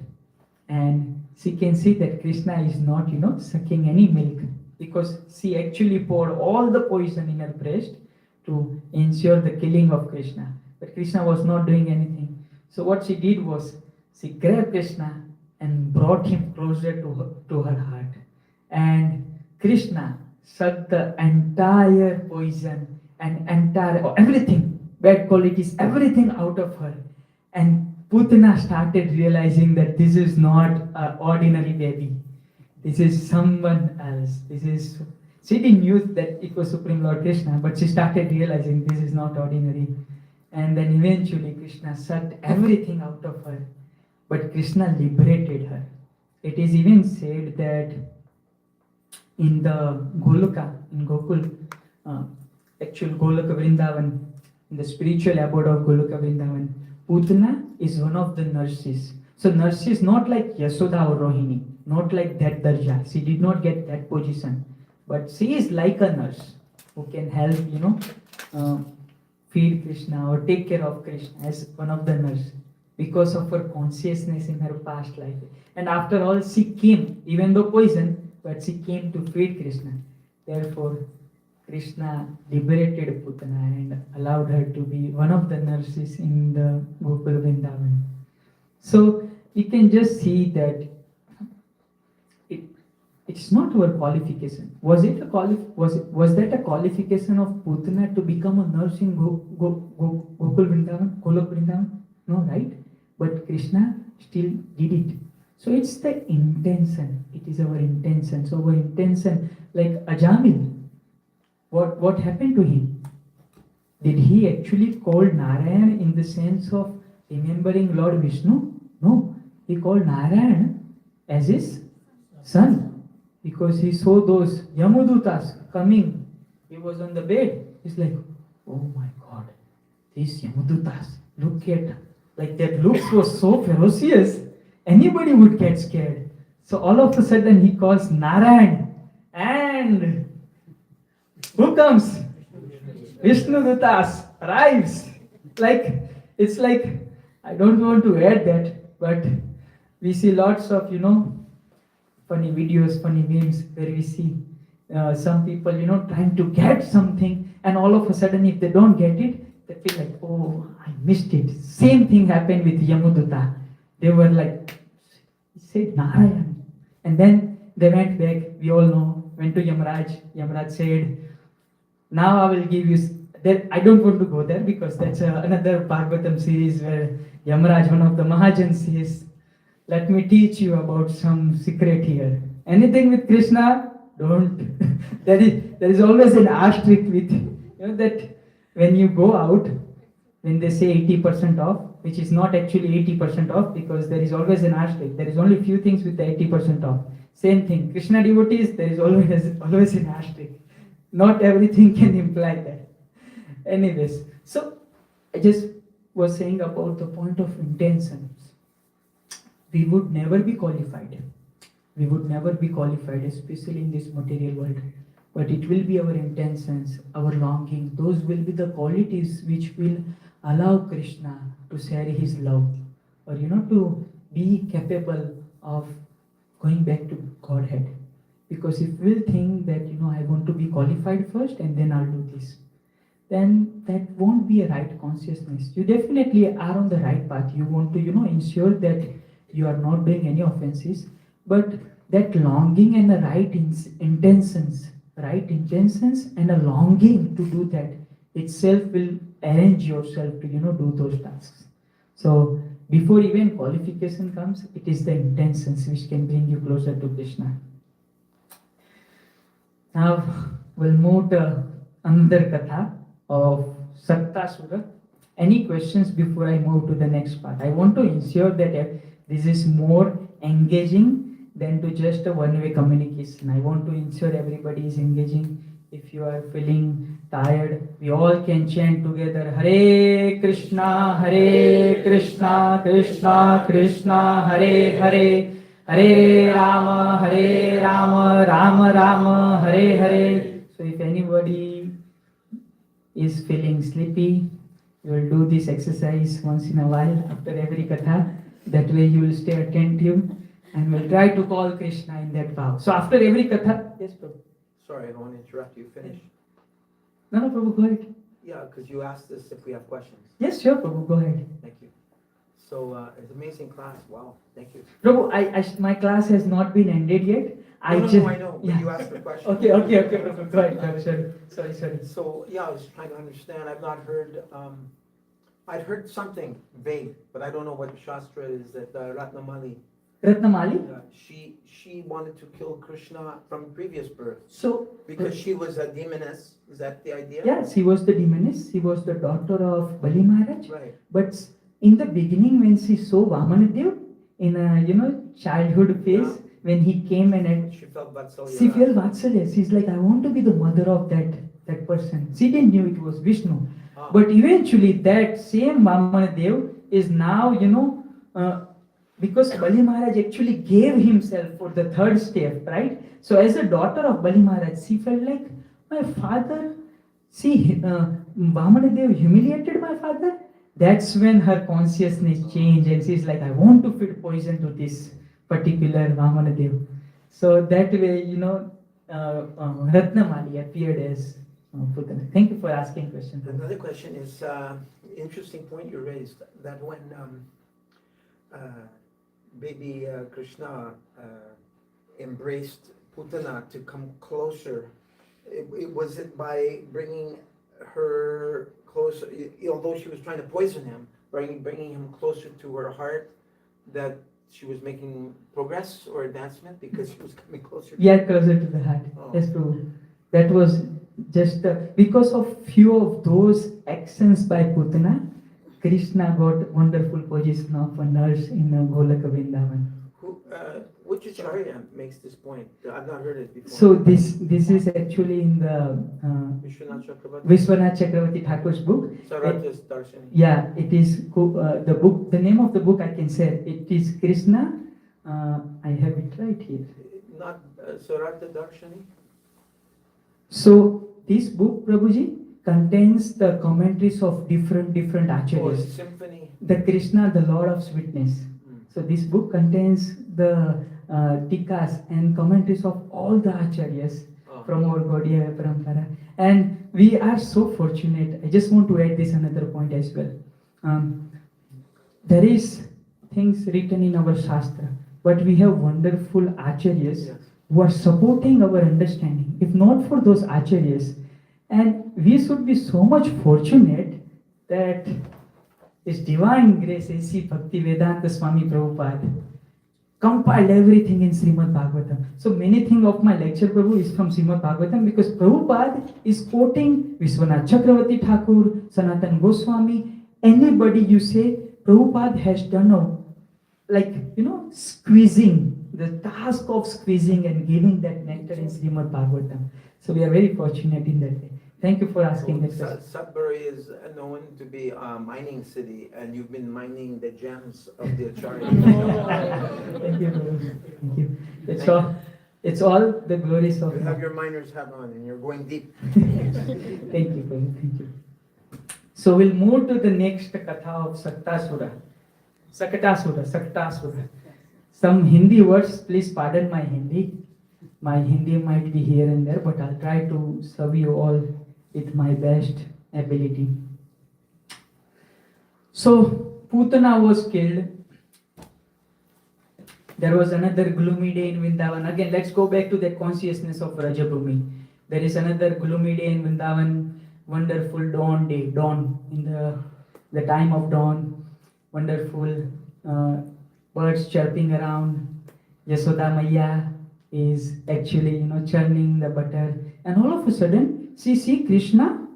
And she can see that Krishna is not, sucking any milk, because she actually poured all the poison in her breast to ensure the killing of Krishna. But Krishna was not doing anything. So what she did was, she grabbed Krishna and brought him closer to her heart. And Krishna sucked the entire poison and everything, bad qualities, everything out of her. And Putana started realizing that this is not an ordinary baby. This is someone else. She didn't knew that it was Supreme Lord Krishna, but she started realizing this is not ordinary. And then eventually Krishna sucked everything out of her. But Krishna liberated her. It is even said that in the Goloka, in Gokul, actual Goloka Vrindavan, in the spiritual abode of Goloka Vrindavan, Putana is one of the nurses. So nurse is not like Yasoda or Rohini, not like that Darja. She did not get that position. But she is like a nurse who can help, feed Krishna or take care of Krishna as one of the nurses, because of her consciousness in her past life. And after all, she came, even though poison, but she came to feed Krishna. Therefore, Krishna liberated Putana and allowed her to be one of the nurses in the Gokul Vrindavan. So we can just see that it's not our qualification. Was that a qualification of Putana to become a nurse in Gokul Vrindavan, Golok Vrindavan? No, right? But Krishna still did it. So it's the intention. It is our intention. So our intention, like Ajamil, what happened to him? Did he actually call Narayan in the sense of remembering Lord Vishnu? No, he called Narayan as his son because he saw those Yamudutas coming. He was on the bed. He's like, oh my God, these Yamudutas, look at, like that looks was so ferocious, anybody would get scared. So all of a sudden he calls Narayan, and who comes? Vishnu Dutas arrives. Like, it's like, I don't want to add that, but we see lots of, funny videos, funny memes where we see some people, trying to get something, and all of a sudden, if they don't get it, they feel like, oh, I missed it. Same thing happened with Yamuduta. They were like, say Narayan. And then they went back, we all know, went to Yamraj. Yamraj said, now I will give you. That I don't want to go there because that's another Bhagavatam series where Yamraj, one of the Mahajans, says, let me teach you about some secret here. Anything with Krishna, don't. there is always an asterisk with, that when you go out, when they say 80% off, which is not actually 80% off because there is always an asterisk. There is only few things with the 80% off. Same thing, Krishna devotees, there is always an asterisk. Not everything can imply that. Anyways, so I just was saying about the point of intentions. We would never be qualified. We would never be qualified, especially in this material world. But it will be our intentions, our longing. Those will be the qualities which will allow Krishna to share his love, or to be capable of going back to Godhead. Because if we'll think that I want to be qualified first and then I'll do this, then that won't be a right consciousness. You definitely are on the right path. You want to ensure that you are not doing any offenses, but that longing and the right intentions and a longing to do that itself will arrange yourself to do those tasks. So before even qualification comes, it is the intentions which can bring you closer to Krishna. Now we'll move to another katha of Saktasura. Any questions before I move to the next part? I want to ensure that this is more engaging than to just a one-way communication. I want to ensure everybody is engaging. If you are feeling tired, we all can chant together Hare Krishna, Krishna Krishna, Hare Hare, Hare Rama, Rama Rama, Hare Hare. So if anybody is feeling sleepy, you will do this exercise once in a while after every katha. That way you will stay attentive and will try to call Krishna in that vow. So after every katha, yes, Prabhu. Sorry, I don't want to interrupt you. Finish. No, Prabhu, go ahead. Yeah, because you asked us if we have questions. Yes, sure, Prabhu, go ahead. Thank you. So it's an amazing class. Wow, thank you. Prabhu, my class has not been ended yet. I know, but yeah. you asked the question. Okay, Prabhu, go ahead. Sorry. So yeah, I was trying to understand. I've not heard. I'd heard something vague, but I don't know what Shastra is. That Ratnamali. She wanted to kill Krishna from previous birth. So because she was a demoness. Is that the idea? Yes, she was the demoness. She was the daughter of Bali Maharaj. Right. But in the beginning, when she saw Vamanadev in a childhood phase, when he came and she felt Vatsalya. She felt Vatsalya. She's like, I want to be the mother of that person. She didn't know it was Vishnu. But eventually that same Vamanadev is now, because Bali Maharaj actually gave himself for the third step, right? So as a daughter of Bali Maharaj, she felt like, my father, Vamanadev humiliated my father. That's when her consciousness changed and she's like, I want to feed poison to this particular Vamanadev. So that way, Ratnamali appeared as Putana. Thank you for asking questions. Another question is, interesting point you raised, that when baby Krishna embraced Putana to come closer, was it by bringing her closer, although she was trying to poison him, bringing him closer to her heart, that she was making progress or advancement because she was coming closer? Yeah, closer to the heart. Oh. Yes, Prabhu. That was just because of few of those actions by Putana, Krishna got wonderful position of a nurse in Golaka Vrindavan. Which acharya makes this point? I've not heard it before. So this is actually in the Vishwanath Chakravarti? Vishwanath Chakravarti Thakur's book. Sarajas Darshani. Yeah, it is the book. The name of the book I can say it is Krsna. I have it right here. Not Sarata Darshani? So this book, Prabhuji, contains the commentaries of different Oh, acharyas. it's symphony. The Krishna, the Lord of Sweetness. Mm. So this book contains the tikas and commentaries of all the acharyas Oh. from our Gaudiya Parampara. And we are so fortunate. I just want to add this another point as well. There is things written in our Shastra, but we have wonderful acharyas Yes. who are supporting our understanding. If not for those acharyas, and we should be so much fortunate that His Divine Grace, A.C. Bhakti Vedanta Swami Prabhupada, compiled everything in Srimad Bhagavatam. So many things of my lecture, Prabhu, is from Srimad Bhagavatam because Prabhupada is quoting Vishwanath Chakravarti Thakur, Sanatan Goswami, anybody you say, Prabhupada has done squeezing, the task of squeezing and giving that nectar in Srimad Bhagavatam. So we are very fortunate in that way. Thank you for asking that question. Sudbury is known to be a mining city, and you've been mining the gems of the acharya. Thank you, Prabhu. Thank you. It's all the glories of You have your miner's hat on, and you're going deep. Thank you, Prabhu. Thank you. So we'll move to the next katha of Saktasura. Saktasura. Some Hindi words, please pardon my Hindi. My Hindi might be here and there, but I'll try to serve you all with my best ability. So, Putana was killed. There was another gloomy day in Vrindavan. Again, let's go back to that consciousness of Rajabhumi. There is another gloomy day in Vrindavan. Wonderful dawn day, dawn in the time of dawn. Wonderful birds chirping around. Yasoda Maya is actually churning the butter, and all of a sudden she see Krishna.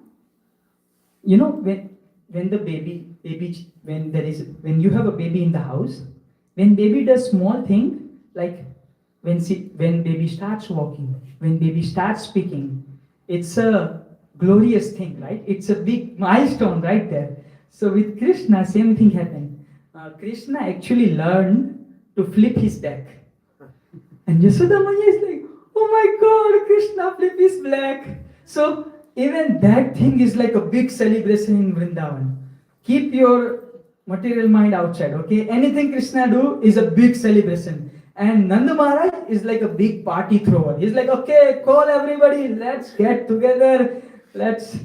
When the baby when you have a baby in the house, when baby does small thing like when baby starts walking, when baby starts speaking, it's a glorious thing, right? It's a big milestone right there. So with Krishna, same thing happened. Krishna actually learned to flip his back. And Yasoda Maya is like, oh my God, Krishna flip his back. So even that thing is like a big celebration in Vrindavan. Keep your material mind outside, okay? Anything Krishna do is a big celebration. And Nanda Maharaj is like a big party thrower. He's like, okay, call everybody, let's get together, let's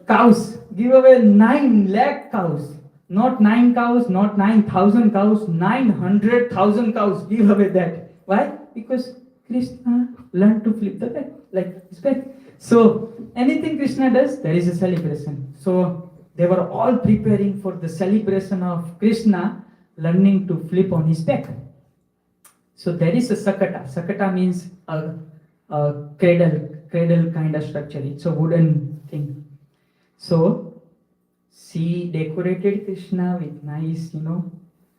cows, give away 9 lakh cows. Not 9 cows, not 9,000 cows, 900,000 cows, give away that. Why? Because Krishna learned to flip the back, like his back. So anything Krishna does, there is a celebration. So they were all preparing for the celebration of Krishna learning to flip on his back. So there is a sakata. Sakata means a cradle kind of structure. It's a wooden thing. So she decorated Krishna with nice,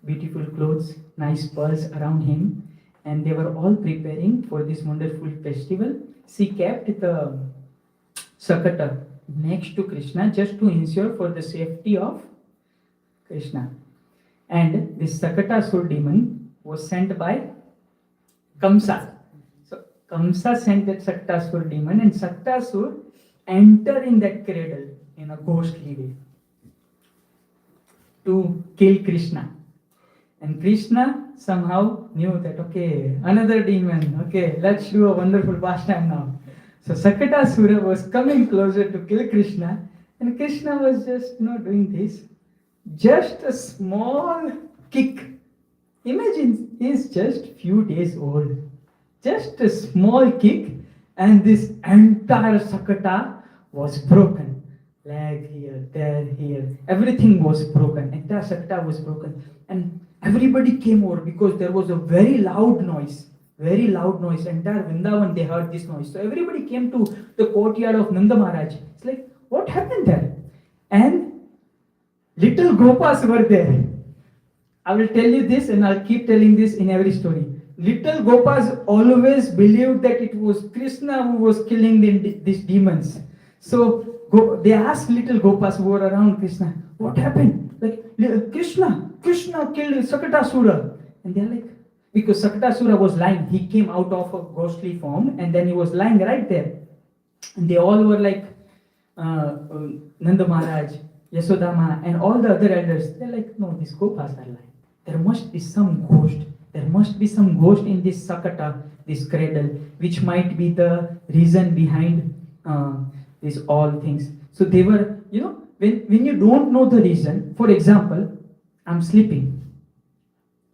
beautiful clothes, nice pearls around him. And they were all preparing for this wonderful festival. She kept the sakata next to Krishna just to ensure for the safety of Krishna. And this Sakatasur demon was sent by Kamsa. So Kamsa sent that Sakatasur demon, and Sakatasur entered in that cradle in a ghostly way to kill Krishna. And Krishna somehow knew that, okay, another demon, okay, let's do a wonderful pastime now. So Sakatasura was coming closer to kill Krishna, and Krishna was just doing this. Just a small kick. Imagine, he's just few days old. Just a small kick, and this entire Sakata was broken. Leg here, there, here. Everything was broken. Entire Sakata was broken. And everybody came over because there was a very loud noise. very loud noise. Entire Vrindavan, they heard this noise. So everybody came to the courtyard of Nanda Maharaj. It's like, what happened there? And little Gopas were there. I will tell you this and I'll keep telling this in every story. Little Gopas always believed that it was Krishna who was killing these demons. So they asked little Gopas who were around Krishna, what happened? Like, Krishna killed Sakatasura. And they're like, because Sakatasura was lying. He came out of a ghostly form and then he was lying right there. And they all were like, Nanda Maharaj, Yasodama, and all the other elders. They're like, no, these Gopas are lying. There must be some ghost. There must be some ghost in this Sakata, this cradle, which might be the reason behind these all things. So they were, when you don't know the reason, for example, I'm sleeping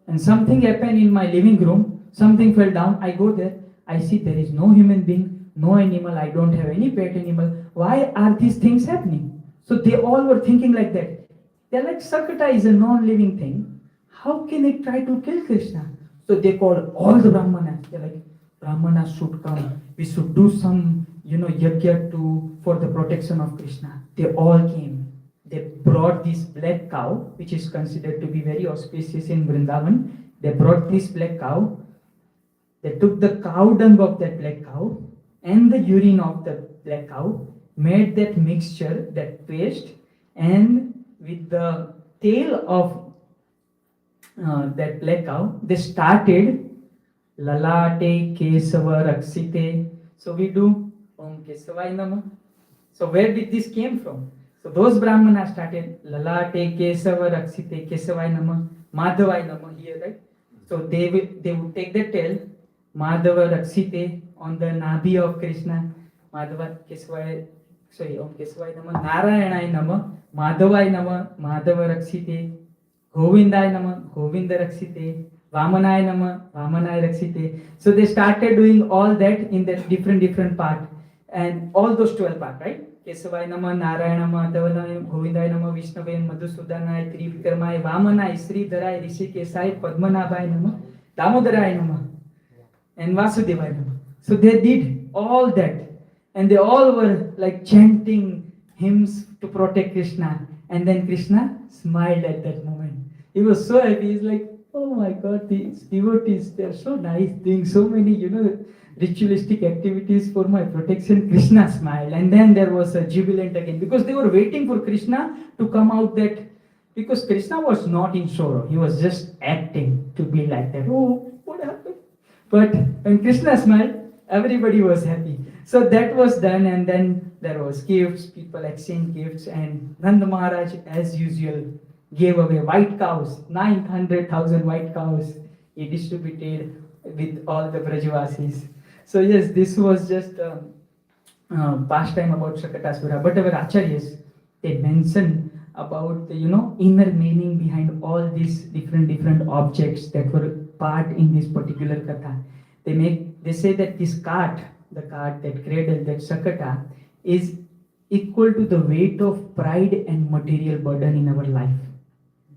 and something happened in my living room, something fell down, I go there, I see there is no human being, no animal, I don't have any pet animal. Why are these things happening? So they all were thinking like that. They're like, Sakata is a non-living thing. How can it try to kill Krishna? So they called all the Brahmanas. They're like, Brahmanas should come. We should do some, yajna for the protection of Krishna. They all came. They brought this black cow, which is considered to be very auspicious in Vrindavan. They brought this black cow. They took the cow dung of that black cow and the urine of the black cow, made that mixture, that paste, and with the tail of that black cow, they started Lalate Kesava Raksite. So we do Om Kesavai Nama. So where did this came from? So those Brahmanas started Lalate Kesava Raksite Kesavai Nama, Madhavai Nama here, right? So they would take the tail, Madhava Raksite, on the Nabi of Krishna, Madhava Kesavai, Om Kesavai Nama, Narayanai Nama, Madhavai Nama, Madhava Raksite, Govindai Nama, Govinda Raksite, Vamanai Nama, Vamanai Raksite. So they started doing all that in that different part, and all those 12 parts, right? Kesavai Nama, Narayana Madhavanai, Govindai Nama, Vishnavai, Madhusudanai, Trivikramai, Vamanai, Sridharai, Rishikesai, Padmanabhai Nama, Damodarai Nama, and Vasudevai Nama. So they did all that, and they all were like chanting hymns to protect Krishna. And then Krishna smiled at that moment. He was so happy. He's like, oh my God, these devotees, they're so nice, doing so many, ritualistic activities for my protection. Krishna smiled. And then there was a jubilant again, because they were waiting for Krishna to come out that, because Krishna was not in sorrow. He was just acting to be like that. Oh, what happened? But when Krishna smiled, everybody was happy. So that was done, and then there was gifts, people exchanged gifts, and Nanda Maharaj, as usual, gave away white cows, 900,000 white cows he distributed with all the Brajavasis. So yes, this was just a pastime about Shakatasura. But our acharyas, they mention about the inner meaning behind all these different objects that were part in this particular katha. They say that this cart, that cradle, that Sakata, is equal to the weight of pride and material burden in our life.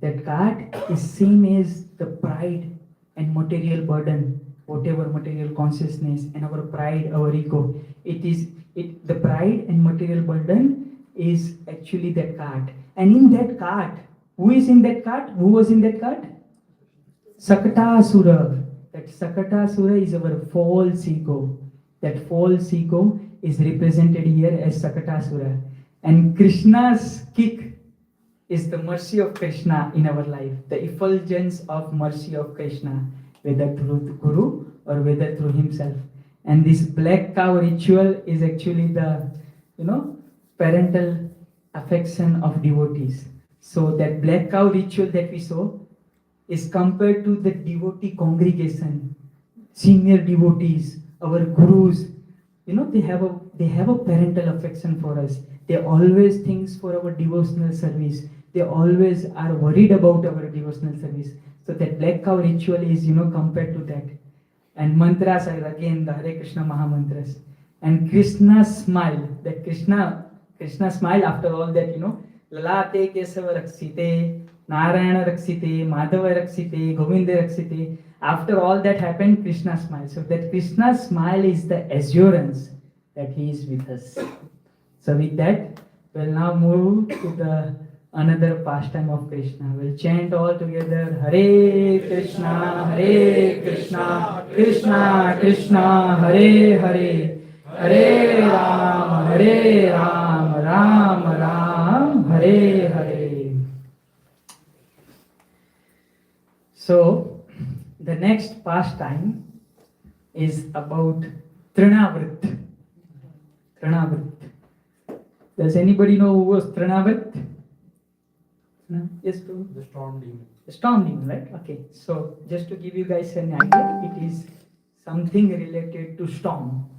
That cart is same as the pride and material burden, whatever material consciousness and our pride, our ego. The pride and material burden is actually that cart. And in that cart, who is in that cart? Who was in that cart? Sakatasura. That Sakatasura is our false ego. That false ego is represented here as Sakatasura. And Krishna's kick is the mercy of Krishna in our life, the effulgence of mercy of Krishna, whether through the Guru or whether through himself. And this black cow ritual is actually the, parental affection of devotees. So that black cow ritual that we saw is compared to the devotee congregation, senior devotees, our gurus. They have a parental affection for us. They always think for our devotional service. They always are worried about our devotional service. So that black cow ritual is, compared to that. And mantras are again the Hare Krishna Maha Mantras. And Krishna's smile, that Krishna smile after all that, Lalate Kesava Raksite, Narayana Rakshite, Madhava Rakshite, Govinda Rakshite. After all that happened, Krishna smiled. So that Krishna smile is the assurance that he is with us. So with that, we'll now move to the another pastime of Krishna. We'll chant all together Hare Krishna, Hare Krishna, Krishna Krishna, Hare Hare, Hare Ram, Ram Ram, Hare Hare. So, the next pastime is about Trinavrit. Trinavrit. Does anybody know who was Trinavrit? No? Yes, Prabhu? The storm demon. The storm demon, right? Okay. So, just to give you guys an idea, it is something related to storm.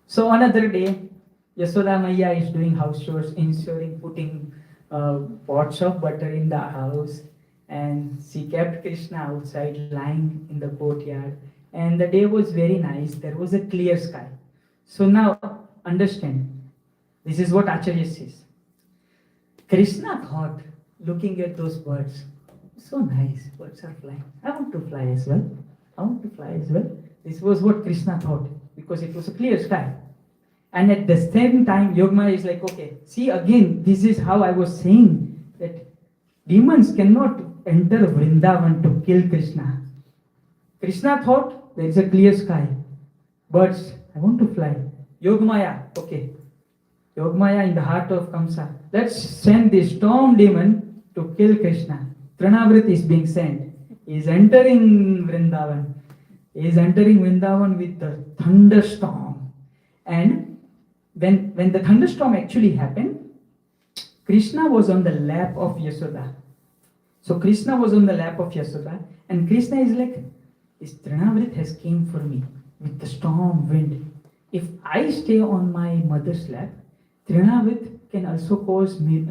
So, another day, Yasoda Maya is doing house chores, ensuring putting pots of butter in the house, and she kept Krishna outside lying in the courtyard. And the day was very nice. There was a clear sky. So now understand. This is what Acharya says. Krishna thought, looking at those birds, so nice, birds are flying. I want to fly as well. I want to fly as well. This was what Krishna thought because it was a clear sky. And at the same time, Yogmaya is like, okay, see again, this is how I was saying that demons cannot enter Vrindavan to kill Krishna. Krishna thought there is a clear sky. Birds, I want to fly. Yogmaya, okay. Yogmaya in the heart of Kamsa. Let's send the storm demon to kill Krishna. Trinavrit is being sent. He is entering Vrindavan. He is entering Vrindavan with the thunderstorm. And when the thunderstorm actually happened, Krishna was on the lap of Yasoda. So Krishna was on the lap of Yasoda, and Krishna is like, this Trinavrit has came for me with the storm wind. If I stay on my mother's lap, Trinavrit can also cause me,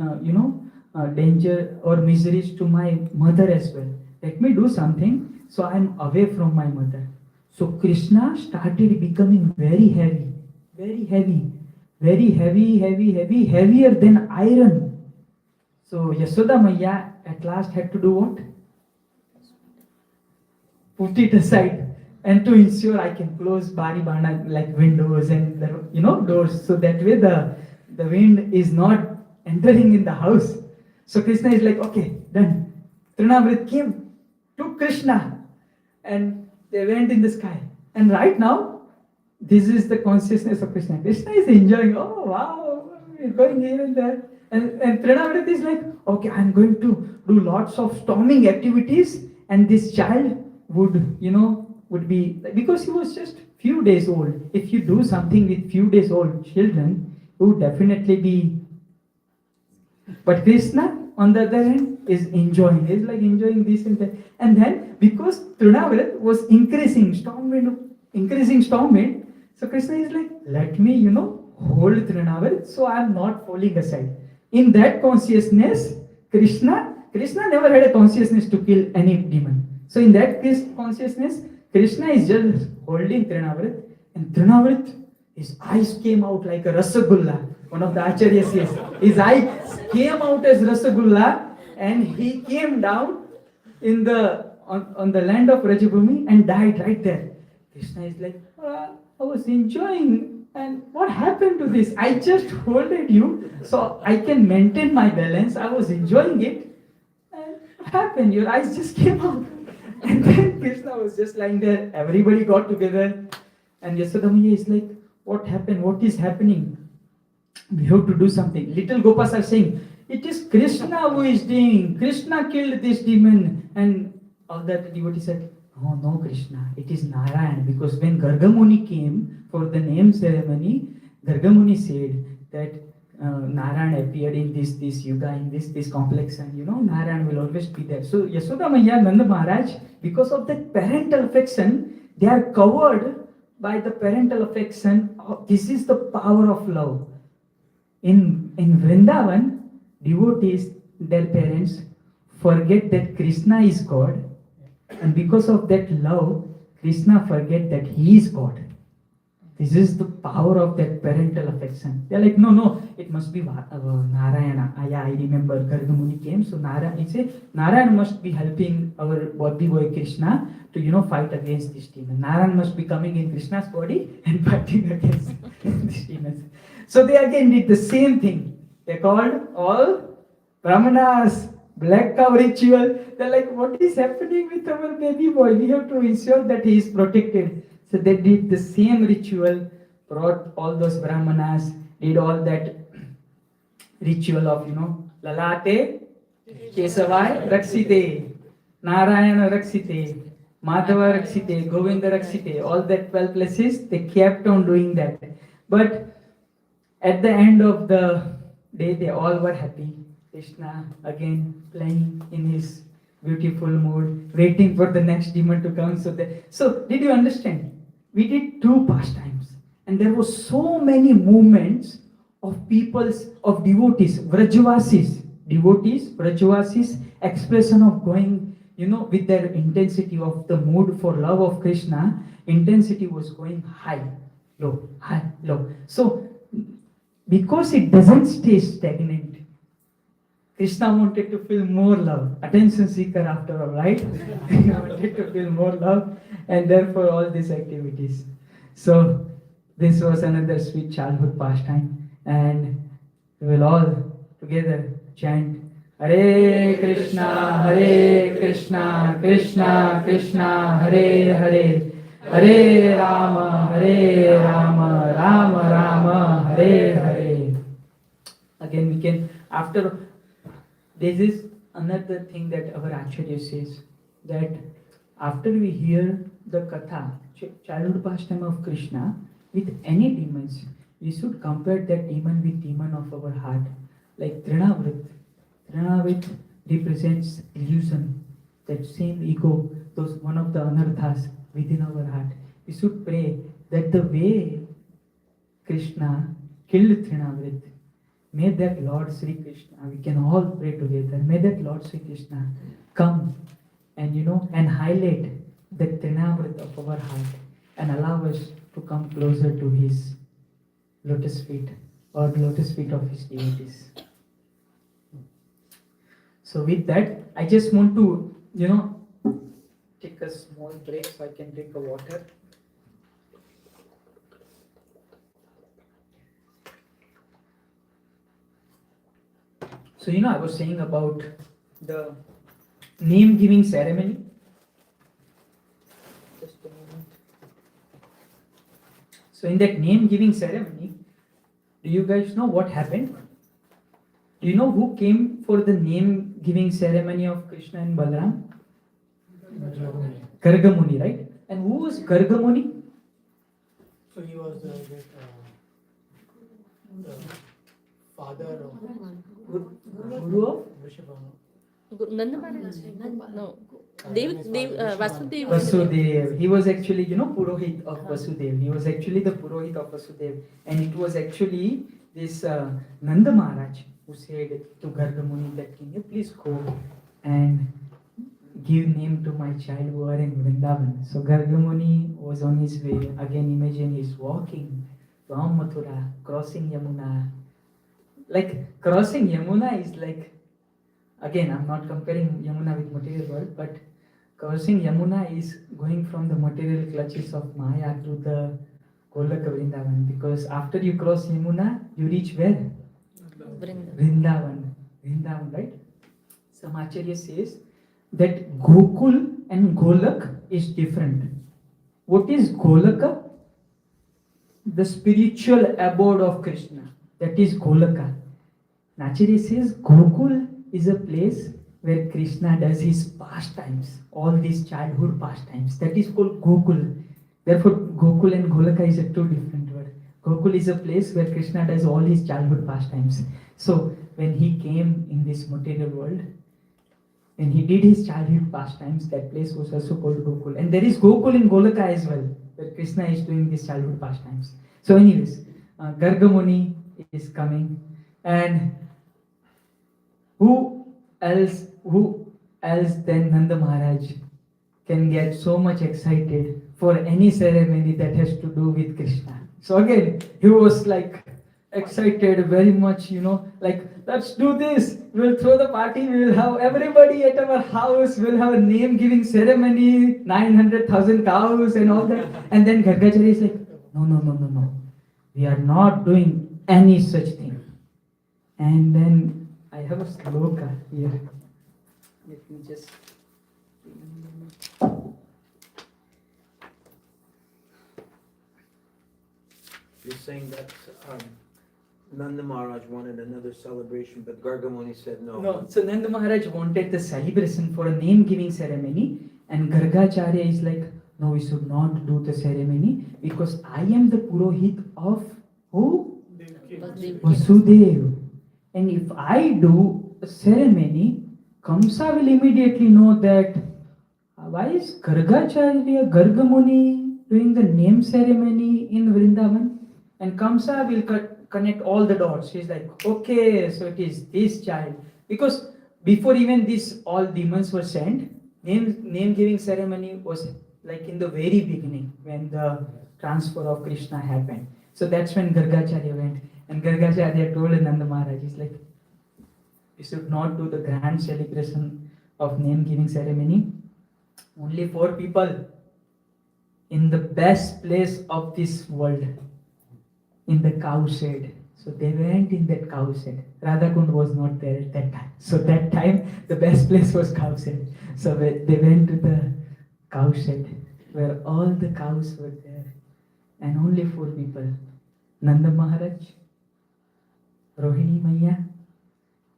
danger or miseries to my mother as well. Let me do something so I am away from my mother. So Krishna started becoming very heavy, heavier than iron. So Yasoda Maya at last had to do what? Put it aside, and to ensure I can close bari bana like windows and doors, so that way the wind is not entering in the house. So Krishna is like, okay, done. Trinavrit came, took Krishna, and they went in the sky. And right now, this is the consciousness of Krishna. Krishna is enjoying, oh wow, we're going here and there. And Trinavrit is like, okay, I'm going to do lots of storming activities, and this child would be, because he was just few days old. If you do something with few days old children, it would definitely be. But Krishna, on the other hand, is enjoying. He's like enjoying this and that. And then, because Trinavrit was increasing storm wind, so Krishna is like, let me, hold Trinavrit, so I am not falling aside. In that consciousness, Krishna never had a consciousness to kill any demon. So in that consciousness, Krishna is just holding Trinavrit, and Trinavrit, his eyes came out like a rasagulla. One of the acharyas says, his eyes came out as rasagulla, and he came down on the land of Rajabhumi and died right there. Krishna is like, I was enjoying, and what happened to this? I just holded you so I can maintain my balance. I was enjoying it, and what happened? Your eyes just came out. And then Krishna was just lying there. Everybody got together, and Yasoda Maya is like, what happened? What is happening? We have to do something. Little Gopas are saying, it is Krishna who is doing. Krishna killed this demon. And all that devotee said, oh no, Krishna, it is Narayan. Because when Gargamuni came for the name ceremony, Gargamuni said that Narayan appeared in this yuga, in this complex, and Narayan will always be there. So Yasoda Maya, Nanda Maharaj, because of that parental affection, they are covered by the parental affection. This is the power of love. In Vrindavan, devotees, their parents, forget that Krishna is God, and because of that love, Krishna forget that he is God. This is the power of that parental affection. They're like, no, it must be Narayana. Yeah, I remember Gargamuni came. So Narayana, he said, Narayana must be helping our body boy Krishna to, fight against this demon. Narayana must be coming in Krishna's body and fighting against this demon. So they again did the same thing. They called all Brahmanas, black cow ritual. They're like, what is happening with our baby boy? We have to ensure that he is protected. So they did the same ritual, brought all those Brahmanas, did all that ritual of, Lalate, Kesavai, Rakshite, Narayana Rakshite, Madhava Rakshite, Govinda Rakshite, all that 12 places, they kept on doing that. But at the end of the day, they all were happy. Krishna again playing in his beautiful mood, waiting for the next demon to come. So did you understand? We did 2 pastimes, and there were so many movements of people's, of devotees, Vrajavasis, expression of going, with their intensity of the mood for love of Krishna, intensity was going high, low, high, low. So because it doesn't stay stagnant, Krishna wanted to feel more love, attention seeker after all, right? He wanted to feel more love, and therefore all these activities. So this was another sweet childhood pastime, and we will all together chant Hare Krishna, Krishna Krishna, Hare Hare, Hare Rama, Rama Rama, Hare Hare. Again, we can, after, this is another thing that our Acharya says, that after we hear the katha, childhood pastime of Krishna, with any demons, we should compare that demon with demon of our heart. Like Trinavrit. Trinavrit represents illusion, that same ego, those one of the anarthas within our heart. We should pray that the way Krishna killed Trinavrit, may that Lord Sri Krishna, we can all pray together, may that Lord Sri Krishna come and and highlight the Trinavrit of our heart and allow us to come closer to his lotus feet or the lotus feet of his devotees. So with that, I just want to, take a small break so I can drink a water. So I was saying about the name giving ceremony. Just a moment. So in that name giving ceremony, do you guys know what happened? Do you know who came for the name giving ceremony of Krishna and Balaram? Gargamuni, right? And who was Gargamuni? So he was the father of Guru of Vrishabhanu. Nanda Maharaj? No. Vasudev. Vasudev. He was actually, Purohit of Vasudev. He was actually the Purohit of Vasudev. And it was actually this Nanda Maharaj who said to Gargamuni that, can you please go and give name to my child who are in Vrindavan. So Gargamuni was on his way. Again, imagine he's walking from Mathura, crossing Yamuna. Like crossing Yamuna is like, again, I'm not comparing Yamuna with material world, but crossing Yamuna is going from the material clutches of Maya to the Golaka Vrindavan. Because after you cross Yamuna, you reach where? Vrindavan, right? Some Acharya says that Gokul and Golak is different. What is Golaka? The spiritual abode of Krishna. That is Golaka. Acharya says Gokul is a place where Krishna does his pastimes, all these childhood pastimes. That is called Gokul. Therefore, Gokul and Golaka is a two different word. Gokul is a place where Krishna does all his childhood pastimes. So, when he came in this material world, when he did his childhood pastimes, that place was also called Gokul. And there is Gokul in Golaka as well, where Krishna is doing these childhood pastimes. So anyways, Gargamuni is coming, and who else than Nanda Maharaj can get so much excited for any ceremony that has to do with Krishna? So again, he was like excited very much, like let's do this. We'll throw the party. We will have everybody at our house. We'll have a name giving ceremony, 900,000 cows and all that. And then Gargacharya is like, no, no, no, no, no. We are not doing any such thing. And then I have a sloka here. Let me just. You're saying that Nanda Maharaj wanted another celebration, but Gargamuni said no. No, so Nanda Maharaj wanted the celebration for a name giving ceremony, and Gargacharya is like, no, we should not do the ceremony because I am the Purohit of who? Vasudev. And if I do a ceremony, Kamsa will immediately know that why is Gargacharya, Gargamuni doing the name ceremony in Vrindavan? And Kamsa will connect all the dots. She's like, okay, so it is this child. Because before even this, all demons were sent, name giving ceremony was like in the very beginning when the transfer of Krishna happened. So that's when Gargacharya went. And Gargacharya told Nanda Maharaj, he's like, you should not do the grand celebration of name giving ceremony. Only 4 people in the best place of this world, in the cow shed. So they went in that cow shed. Radhakund was not there at that time. So that time the best place was cow shed. So they went to the cow shed where all the cows were there. And only 4 people. Nanda Maharaj, Rohini Maya,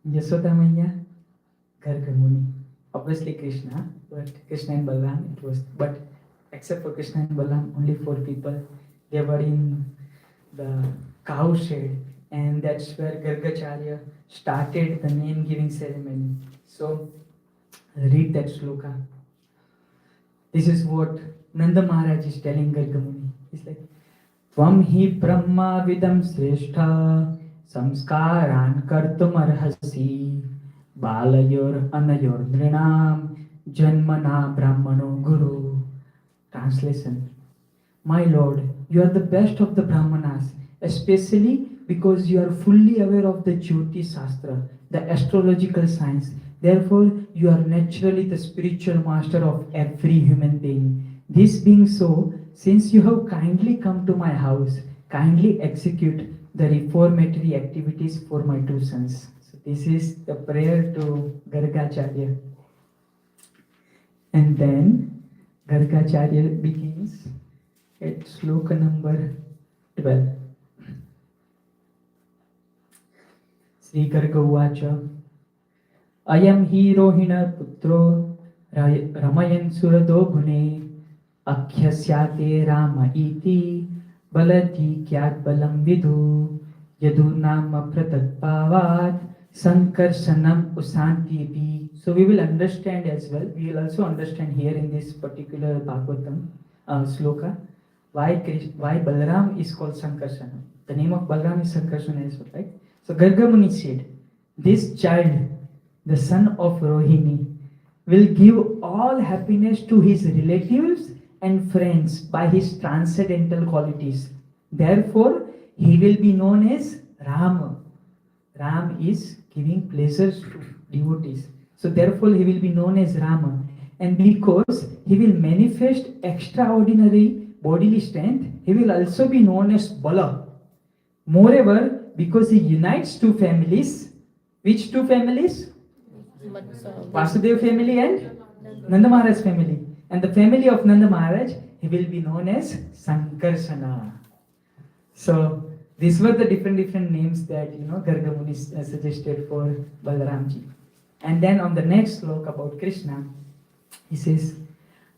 Yasoda Maya, Gargamuni. Obviously Krishna, but Krishna and Balaram it was. But except for Krishna and Balaram, only 4 people. They were in the cow shed, and that's where Gargacharya started the name giving ceremony. So read that sloka. This is what Nanda Maharaj is telling Gargamuni. He's like, Tvam hi brahma vidam sreshtha samskaran kartum arhasi balayor anayor nrinam janmana brahmano guru. Translation. My Lord, you are the best of the Brahmanas, especially because you are fully aware of the Jyotish Shastra, the astrological science. Therefore, you are naturally the spiritual master of every human being. This being so, since you have kindly come to my house, kindly execute the reformatory activities for my 2 sons. So this is the prayer to Gargacharya. And then Gargacharya begins at sloka number 12. Sri Garga Uvacha Ayam hi rohina putro ramayan surado gune akhyasya rama iti balati kyat balam vidu yadu nama pratatpavat sankarsanam usanti. So we will understand as well. We will also understand here in this particular Bhagavatam sloka why Balaram is called Sankarsana. The name of Balaram is Sankarsana as well, right? So Gargamuni said, this child, the son of Rohini, will give all happiness to his relatives and friends by his transcendental qualities. Therefore, he will be known as Rama. Ram is giving pleasures to devotees. So therefore, he will be known as Rama. And because he will manifest extraordinary bodily strength, he will also be known as Bala. Moreover, because he unites 2 families, which 2 families? Vasudeva family and Nanda Maharaj family. And the family of Nanda Maharaj, he will be known as Sankarsana. So these were the different names that Gargamuni suggested for Balaramji. And then on the next slok about Krishna, he says,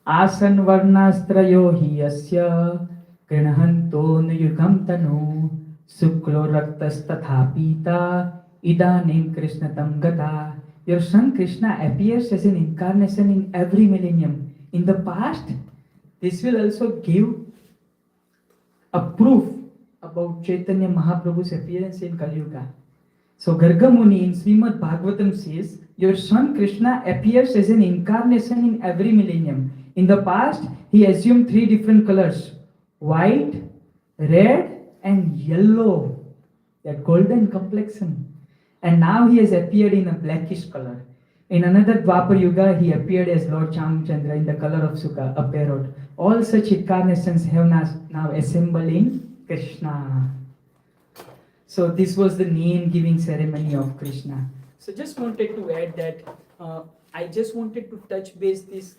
Asan varnastrayo hi asya krinahanto nuyugam tanu suklo raktas tatha pita idanim krishnatam gata. Your son Krishna appears as an incarnation in every millennium. In the past, this will also give a proof about Chaitanya Mahaprabhu's appearance in Kali Yuga. So Gargamuni in Srimad Bhagavatam says, your son Krishna appears as an incarnation in every millennium. In the past, he assumed 3 different colors, white, red and yellow, that golden complexion. And now he has appeared in a blackish color. In another Dwapar Yuga, he appeared as Lord Chamchandra in the color of Sukha, a parrot. All such incarnations have now assembled in Krishna. So this was the name-giving ceremony of Krishna. So just wanted to add that I just wanted to touch base these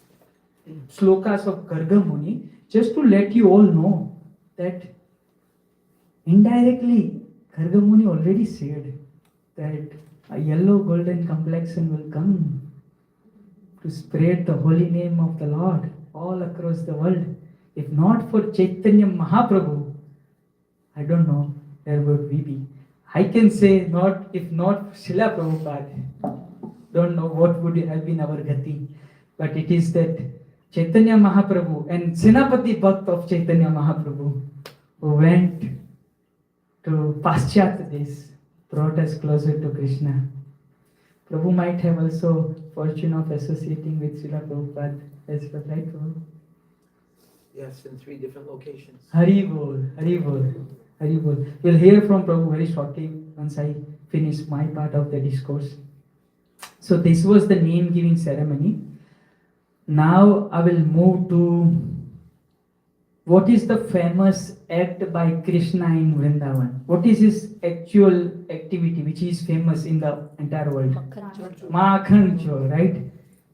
slokas of Garga Muni, just to let you all know that indirectly Garga Muni already said that a yellow golden complexion will come to spread the holy name of the Lord all across the world. If not for Chaitanya Mahaprabhu, I don't know where would we be. I can say not if not Srila Prabhupada, don't know what would have been our gati. But it is that Chaitanya Mahaprabhu and Senapati Bhakt of Chaitanya Mahaprabhu who went to Paschat Desh brought us closer to Krishna. Prabhu might have also fortune of associating with Srila Prabhupada as well, right Prabhu? Yes, in 3 different locations. Hari Bol, Hari Bol, Hari Bol. We'll hear from Prabhu very shortly once I finish my part of the discourse. So this was the name-giving ceremony. Now I will move to what is the famous act by Krishna in Vrindavan? What is his actual activity which is famous in the entire world? Makhan Chor, right?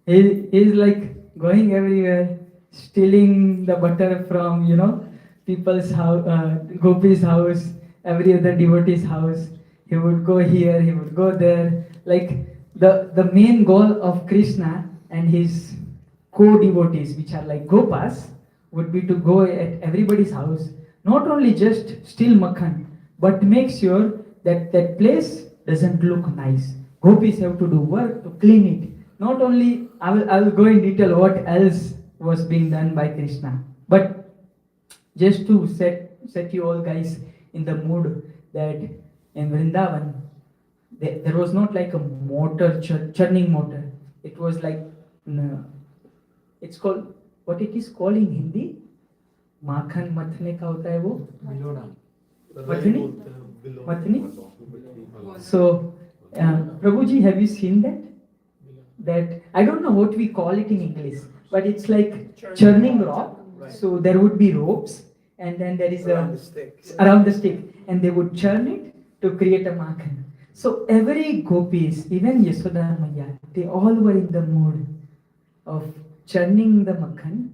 He is like going everywhere, stealing the butter from, people's house, Gopi's house, every other devotee's house. He would go here, he would go there. Like the main goal of Krishna and his co-devotees, which are like Gopas, would be to go at everybody's house, not only just steal makhan, but make sure that that place doesn't look nice. Gopis have to do work to clean it. Not only, I will go in detail what else was being done by Krishna, but just to set you all guys in the mood that in Vrindavan, there was not like a motor, churning motor. It was like, it's called, what it is called in Hindi? माखन मथने का होता है वो मथनी. So Prabhuji, have you seen that I don't know what we call it in English, but it's like churning rock. So there would be ropes and then there is around the stick and they would churn it to create a makhan. So every gopis, even Yashoda Maya, they all were in the mood of churning the makhan.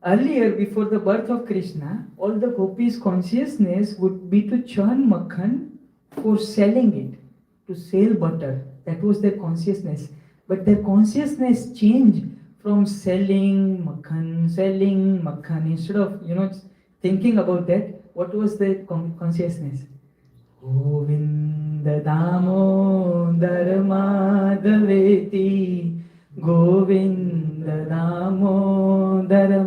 Earlier, before the birth of Krishna, all the gopis' consciousness would be to churn makhan for selling it, to sell butter. That was their consciousness. But their consciousness changed from selling makhan. Instead of, thinking about that, what was their consciousness? Govinda Damodar Madhaveti, Govinda Damodar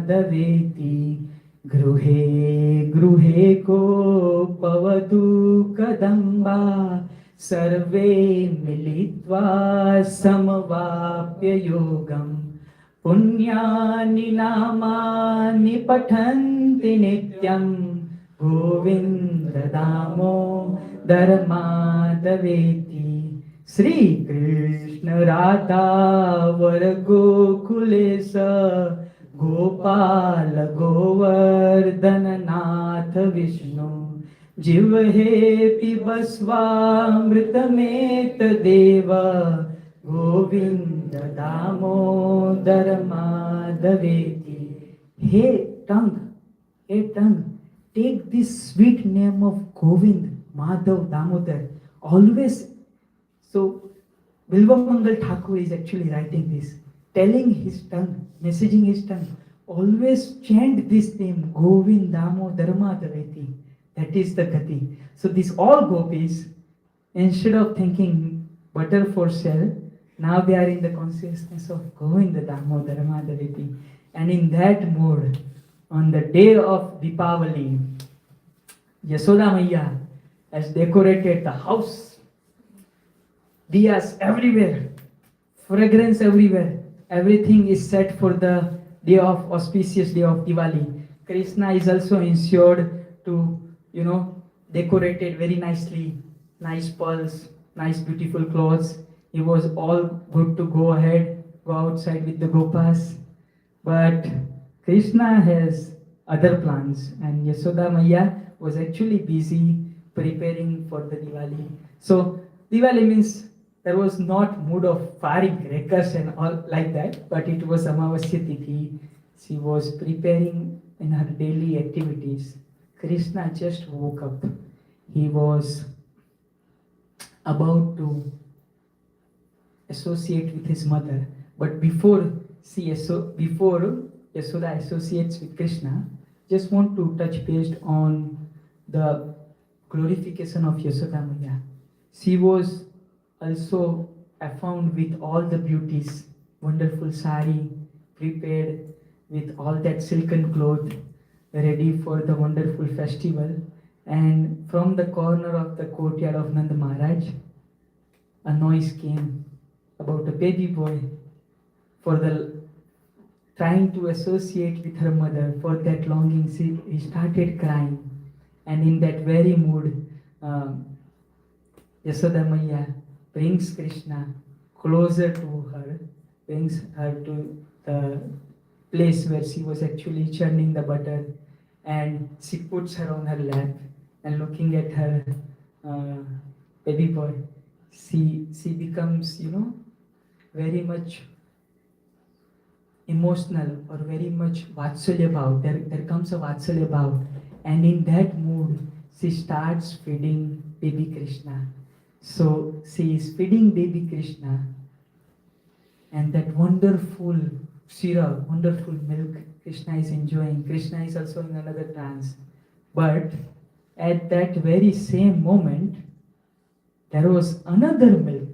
Madhaveti, Gruhe Gruhe Ko Pavatu Kadamba, Sarve Militva Samavapya Yogam, Punyani Namani Pathanti Nityam, Govinda Damodar Madhaveti. Sri Krishna Radha Var Gokulesa, Gopal Govardhana Nath Vishnu, Jiv He Pibasvamritamet Deva, Govinda Damodar Madhaveti. Hey tongue, take this sweet name of Govind, Madhav, Damodar. Always. So, Bilvamangal Thakur is actually writing this, telling his tongue, messaging his tongue. Always chant this name, Govind Damodar Madhaveti. That is the gati. So, these all gopis, instead of thinking butter for sale, now they are in the consciousness of Govinda Damodar Madhaveti. And in that mode, on the day of Deepavali, Yashoda Maya has decorated the house. Diyas everywhere, fragrance everywhere. Everything is set for the auspicious day of Diwali. Krishna is also ensured to decorated very nicely, nice pearls, nice beautiful clothes. He was all good to go ahead, go outside with the gopas. But Krishna has other plans, and Yasoda Maya was actually busy preparing for the Diwali. So Diwali means there was not mood of firing crackers and all like that, but it was Amavasya Tithi. She was preparing in her daily activities. Krishna just woke up. He was about to associate with his mother, but before Yasoda associates with Krishna, just want to touch base on the glorification of Yasoda Maya. She was also found with all the beauties, wonderful sari, prepared with all that silken cloth, ready for the wonderful festival. And from the corner of the courtyard of Nanda Maharaj, a noise came about a baby boy for the trying to associate with her mother. For that longing, he started crying, and in that very mood, Yasoda Maya brings Krishna closer to her, brings her to the place where she was actually churning the butter, and she puts her on her lap, and looking at her baby boy, she becomes, very much emotional or very much Vatsalya Bhav. There comes a Vatsalya Bhav, and in that mood, she starts feeding baby Krishna. So she is feeding baby Krishna, and that wonderful Shira, wonderful milk Krishna is enjoying. Krishna is also in another trance. But at that very same moment, there was another milk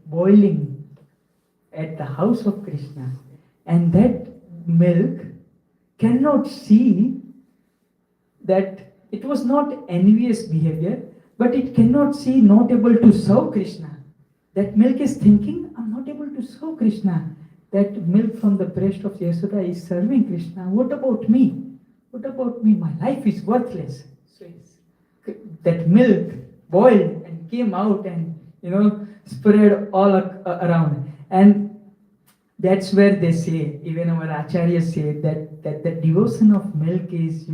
boiling at the house of Krishna. And that milk cannot see that it was not envious behavior, but it cannot see not able to serve Krishna. That milk is thinking, I'm not able to serve Krishna. That milk from the breast of Yasoda is serving Krishna. What about me? What about me? My life is worthless. So that milk boiled and came out and spread all around. And that's where they say, even our acharyas say that the devotion of milk is,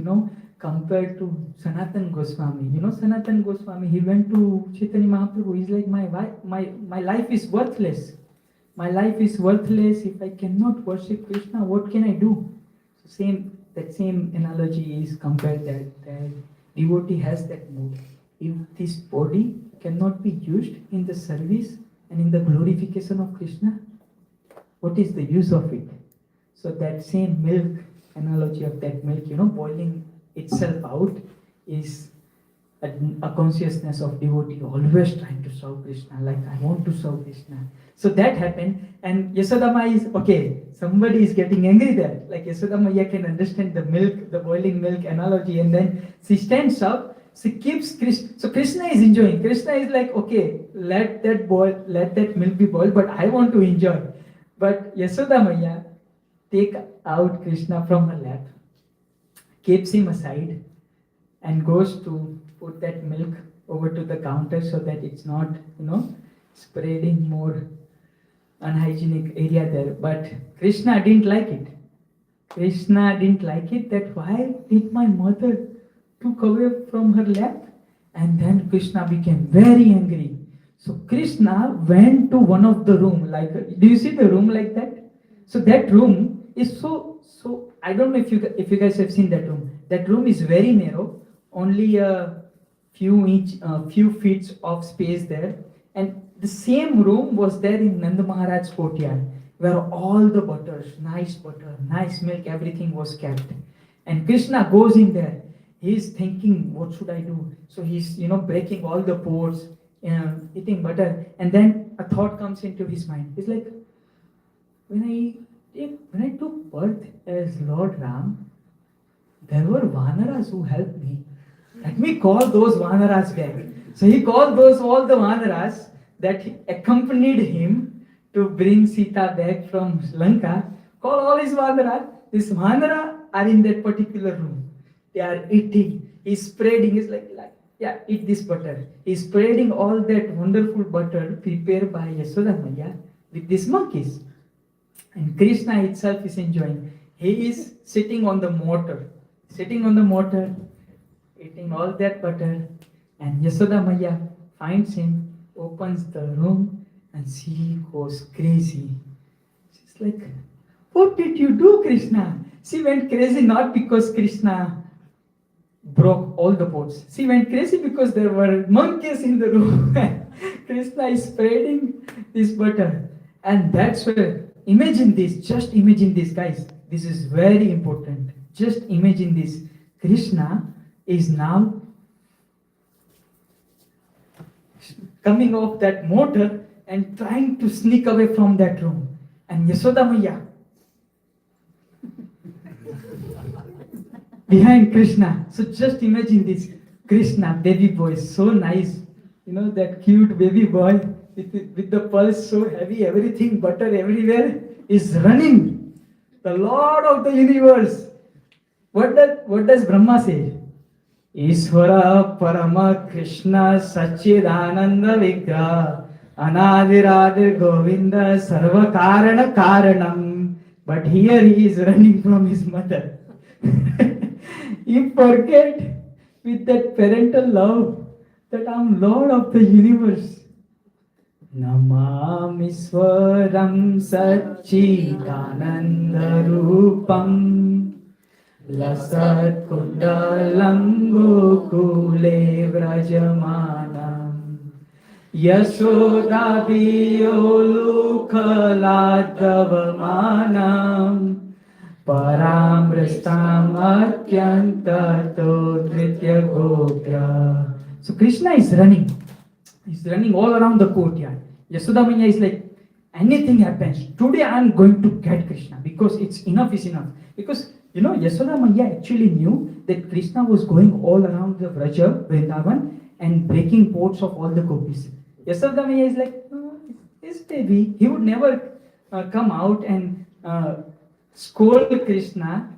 compared to Sanatan Goswami. Sanatan Goswami, he went to Chaitanya Mahaprabhu. He's like, my life is worthless. My life is worthless. If I cannot worship Krishna, what can I do? So that same analogy is compared that devotee has that mood. If this body cannot be used in the service and in the glorification of Krishna, what is the use of it? So that same milk analogy of that milk, boiling itself out is a consciousness of devotee always trying to serve Krishna, like I want to serve Krishna. So that happened, and Yasoda Maya is, okay, somebody is getting angry there. Like Yasoda Maya can understand the boiling milk analogy, and then she stands up, she keeps Krishna. So Krishna is enjoying. Krishna is like, okay, let that milk be boiled, but I want to enjoy. But Yasoda Maya take out Krishna from her lap, keeps him aside, and goes to put that milk over to the counter so that it's not, spreading more unhygienic area there. But Krishna didn't like it. That why did my mother took away from her lap? And then Krishna became very angry. So Krishna went to one of the room, like, do you see the room like that? So that room is so I don't know if you guys have seen that room. That room is very narrow, only a few feet of space there. And the same room was there in Nanda Maharaj's courtyard, where all the butter, nice milk, everything was kept. And Krishna goes in there. He's thinking, what should I do? So he's, breaking all the pots, eating butter. And then a thought comes into his mind. It's like, when I took birth as Lord Ram, there were Vanaras who helped me. Let me call those Vanaras back. So he called all the Vanaras that accompanied him to bring Sita back from Lanka. Call all his Vanaras. These Vanara are in that particular room. They are eating. He's spreading. He's like, yeah, eat this butter. He's spreading all that wonderful butter prepared by Yasoda Maya with these monkeys. And Krishna itself is enjoying. He is sitting on the mortar, eating all that butter. And Yasoda Maya finds him, opens the room, and she goes crazy. She's like, what did you do, Krishna? She went crazy not because Krishna broke all the pots. She went crazy because there were monkeys in the room. Krishna is spreading this butter. And that's where, imagine this, just imagine this, guys. This is very important. Just imagine this. Krishna is now coming off that mortar and trying to sneak away from that room. And Yasoda Maya behind Krishna. So just imagine this. Krishna, baby boy, so nice. You know, that cute baby boy with the pulse so heavy, everything, butter everywhere, is running. The Lord of the universe. What does Brahma say? Ishvara Parama Krishna Sachidananda Vigraha Anadiradir Govinda Sarva Karana Karanam. But here he is running from his mother. He forget with that parental love that I'm Lord of the universe. Namami Swaram Sachidananda Rupam Lasat Kundalam Gokule Vrajamanam Yashoda Biyolukhaladavamanam Paramristam Atyantato Dritya Gopya. So Krishna is running. He's running all around the courtyard. Yasoda Maya is like, anything happens, today I am going to get Krishna because it's enough is enough. Because Yasoda Maya actually knew that Krishna was going all around the Vraja, Vrindavan, and breaking pots of all the gopis. Yasoda Maya is like, oh, this baby, he would never come out and scold Krishna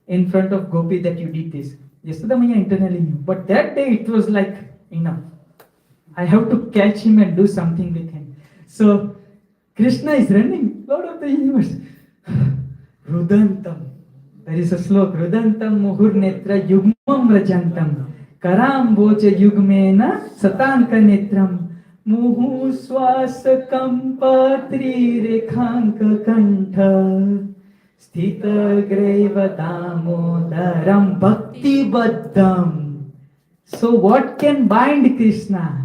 in front of Gopi that you did this. Yasoda Maya internally knew. But that day it was like, enough. I have to catch him and do something with him. So Krishna is running, Lord of the universe. Rudantam. There is a slok. Rudantam muhur netra yugmam rajantam. Karam bocha yugmena satanka netram. Muhu swasakam patri rekhanka kantha. Sthita greva damodaram bhakti baddham. So what can bind Krishna?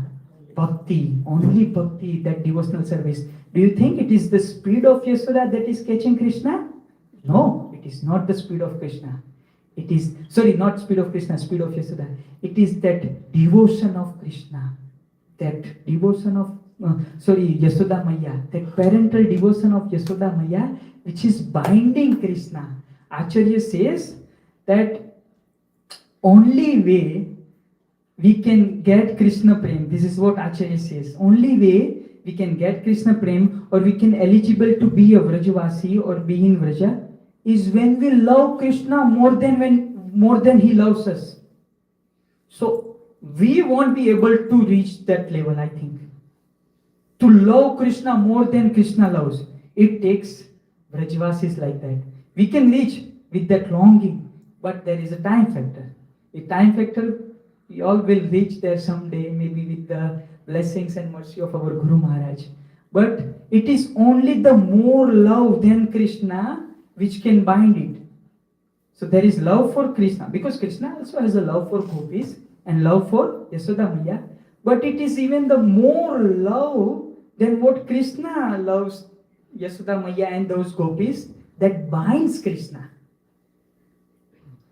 Bhakti, only bhakti, that devotional service. Do you think it is the speed of Yasoda that is catching Krishna? No, it is not the speed of Krishna. It is, not speed of Krishna, speed of Yasoda. It is that devotion of Krishna, that devotion of, Yasoda Maya, that parental devotion of Yasoda Maya, which is binding Krishna. Acharya says that only way we can get Krishna Prem, this is what Acharya says, only way we can get Krishna Prem or we can eligible to be a Vrajavasi or be in Vraja is when we love Krishna more than he loves us. So we won't be able to reach that level, I think. To love Krishna more than Krishna loves, it takes Vrajavasis like that. We can reach with that longing, but there is a time factor. A time factor, we all will reach there someday, maybe with the blessings and mercy of our Guru Maharaj. But it is only the more love than Krishna which can bind it. So there is love for Krishna, because Krishna also has a love for gopis and love for Yasoda Maya. But it is even the more love than what Krishna loves Yasoda Maya and those gopis that binds Krishna.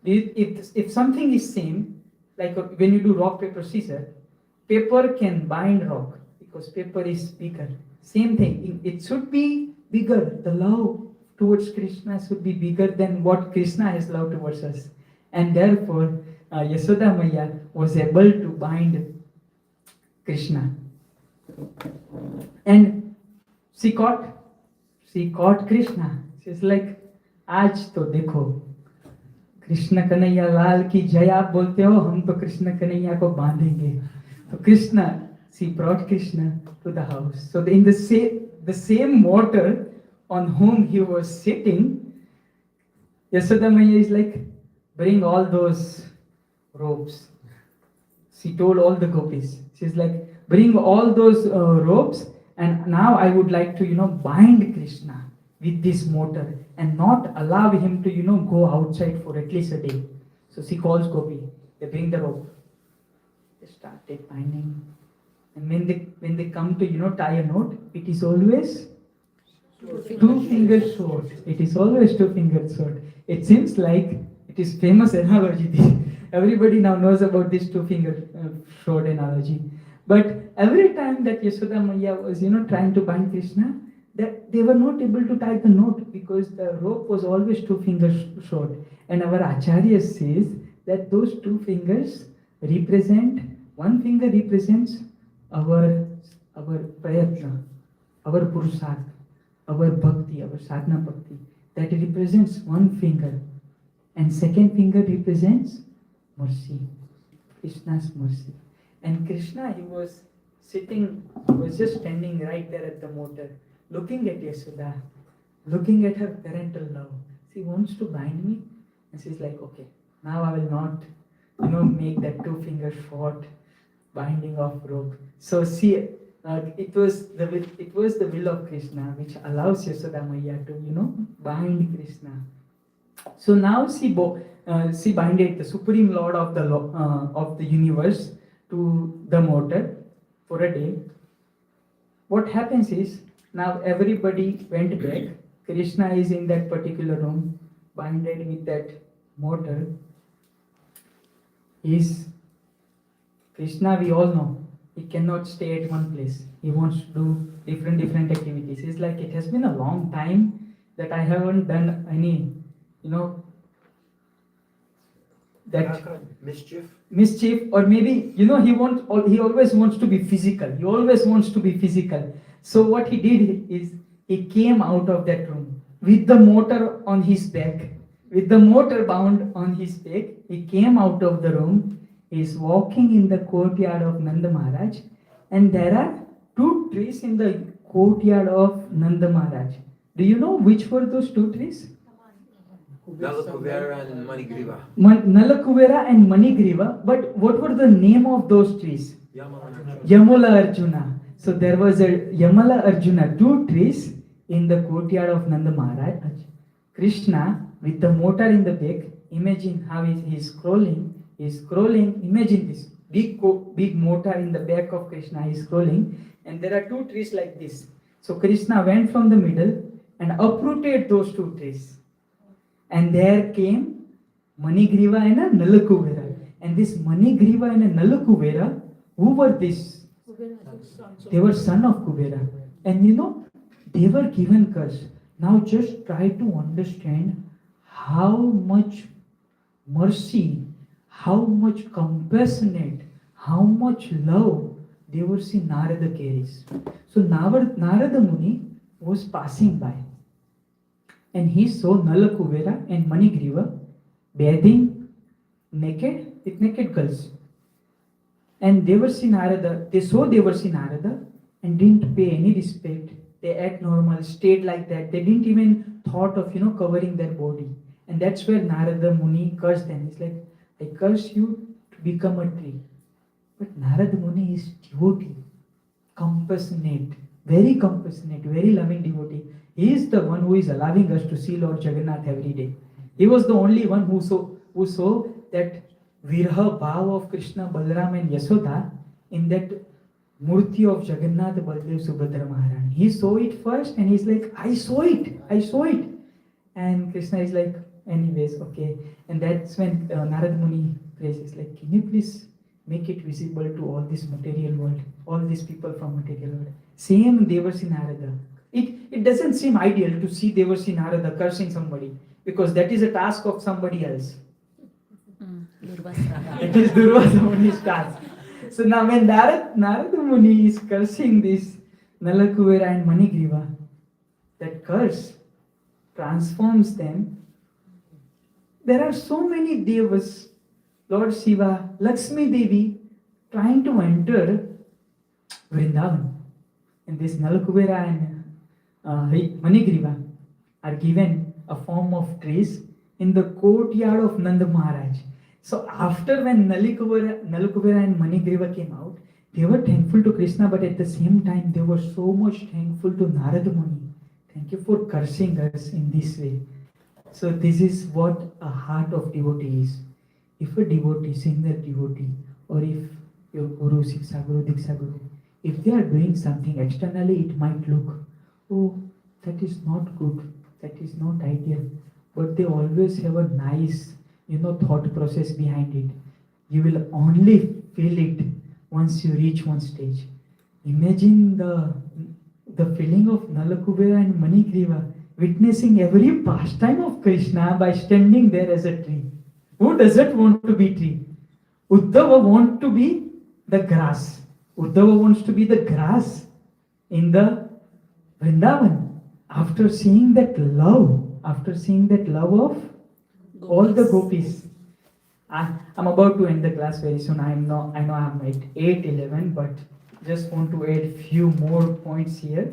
If something is same, like when you do rock, paper, scissors, paper can bind rock because paper is bigger. Same thing, it should be bigger. The love towards Krishna should be bigger than what Krishna has love towards us. And therefore, Yasoda Maya was able to bind Krishna. And she caught Krishna. She's like, Aaj to dekho. Krishna Kanhaiya Lal की जय आप बोलते हो, हम तो कृष्ण कन्हैया को बांधेंगे. So Krishna, she brought Krishna to the house. So in the same mortar on whom he was sitting, Yashoda Maya is like, bring all those ropes. She told all the gopis. She's like, bring all those ropes, and now I would like to, bind Krishna with this mortar and not allow him to, go outside for at least a day. So she calls gopi. They bring the rope. They started binding. And when they come to, tie a knot, it is always two-finger sword. It is always two-finger sword. It seems like it is famous analogy. Everybody now knows about this two-finger sword analogy. But every time that Yashoda Maya was, trying to bind Krishna, that they were not able to tie the knot because the rope was always two-finger short. And our Acharya says that those two fingers represent, one finger represents our prayatna, our purusarth, our bhakti, our sadhana bhakti. That represents one finger. And second finger represents mercy, Krishna's mercy. And Krishna, he was just standing right there at the mortar, looking at Yashoda, looking at her parental love. She wants to bind me, and she's like, okay, now I will not, make that two-finger short binding of rope. So see, it was the will of Krishna which allows Yashoda Maya to, bind Krishna. So now she binded the Supreme Lord of the universe to the mortar for a day. What happens is, now everybody went back. Krishna is in that particular room, binded with that mortar. Krishna, we all know, he cannot stay at one place. He wants to do different activities. It's like, it has been a long time that I haven't done any, that mischief, or maybe, he always wants to be physical. He always wants to be physical. So what he did is, he came out of that room with the mortar on his back, with the mortar bound on his back. He came out of the room. He is walking in the courtyard of Nanda Maharaj, and there are two trees in the courtyard of Nanda Maharaj. Do you know which were those two trees? Nalakuvera and Manigriva. Nalakuvera and Manigriva. But what were the name of those trees? Yamala Arjuna. So there was a Yamala Arjuna, two trees in the courtyard of Nanda Maharaj. Krishna with the mortar in the back. Imagine how he is scrolling. He is scrolling. Imagine this big mortar in the back of Krishna. He is scrolling, and there are two trees like this. So Krishna went from the middle and uprooted those two trees. And there came Manigriva and a Nalakuvera. And this Manigriva and a Nalakuvera, who were these? They were son of Kubera. And they were given curse. Now just try to understand how much mercy, how much compassionate, how much love Devarsi Narada carries. So Narada Muni was passing by, and he saw Nalakuvera and Manigriva bathing naked with naked girls. And they saw Devarsi Narada and didn't pay any respect. They act normal, stayed like that. They didn't even thought of covering their body. And that's where Narada Muni cursed them. He's like, I curse you to become a tree. But Narada Muni is devotee, compassionate, very loving devotee. He is the one who is allowing us to see Lord Jagannath every day. He was the only one who saw that Virha Bhav of Krishna, Balaram and Yashoda in that Murti of Jagannath, Baldev, Subhadra Maharani. He saw it first, and he's like, I saw it. And Krishna is like, anyways, okay. And that's when Narada Muni prays, is like, can you please make it visible to all this material world, all these people from material world. Same Devarsi Narada. It doesn't seem ideal to see Devarsi Narada cursing somebody, because that is a task of somebody else. It is Durvasa Muni's task. So now when Narada Muni is cursing this Nalakuvera and Manigriva, that curse transforms them there are so many devas, Lord Shiva, Lakshmi Devi, trying to enter Vrindavan. And this Nalakubera and Manigriva are given a form of trees in the courtyard of Nanda Maharaj. So after when Nalakubera and Manigriva came out, they were thankful to Krishna, but at the same time they were so much thankful to Narada Muni. Thank you for cursing us in this way. So this is what a heart of devotee is. If a devotee, senior devotee, or if your Guru, Siksha Guru, Diksha Guru, if they are doing something externally, it might look, oh, that is not good, that is not ideal. But they always have a nice, thought process behind it. You will only feel it once you reach one stage. Imagine the feeling of Nalakubera and Manigriva witnessing every pastime of Krishna by standing there as a tree. Who doesn't want to be tree? Uddhava wants to be the grass. Uddhava wants to be the grass in the Vrindavan. After seeing that love of all the gopis. I'm about to end the class very soon. I know I'm at 8:11, but just want to add few more points here.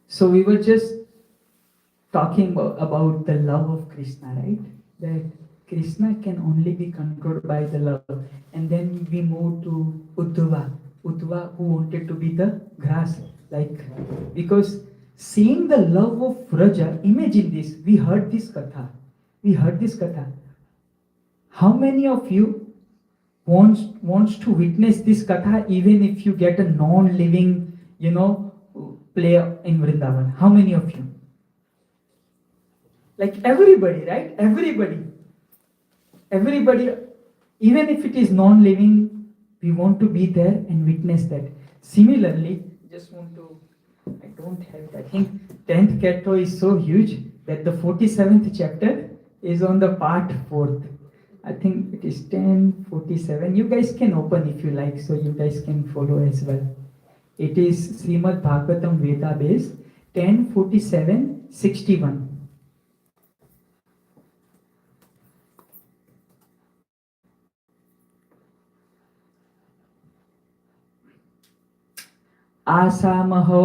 So we were just talking about the love of Krishna, right? That Krishna can only be conquered by the love. And then we moved to Uddhava who wanted to be the grass. Because seeing the love of Vraja, imagine this, we heard this katha. How many of you wants to witness this katha even if you get a non-living, play in Vrindavan? How many of you? Everybody, right? Everybody, even if it is non-living, we want to be there and witness that. Similarly, I don't have that. I think 10th canto is so huge that the 47th chapter is on the part 4th. I think it is 10:47. You guys can open if you like, so you guys can follow as well. It is Srimad Bhagavatam Veda based 10:47:61. आसामहो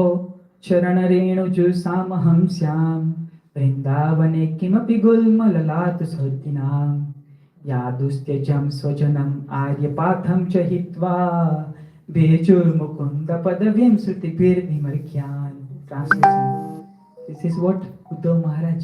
चरणरेणुजुषामहं स्यां वृन्दावने किमपि गुल्मललाटसौतिनां यादुस्त्यजं स्वजनम् आर्यपाथं च हित्वा बेजुर्मुकुन्दपदवीं श्रुतिभिर्विमर्ख्यान्. Translation. This is what Uddhava Maharaj,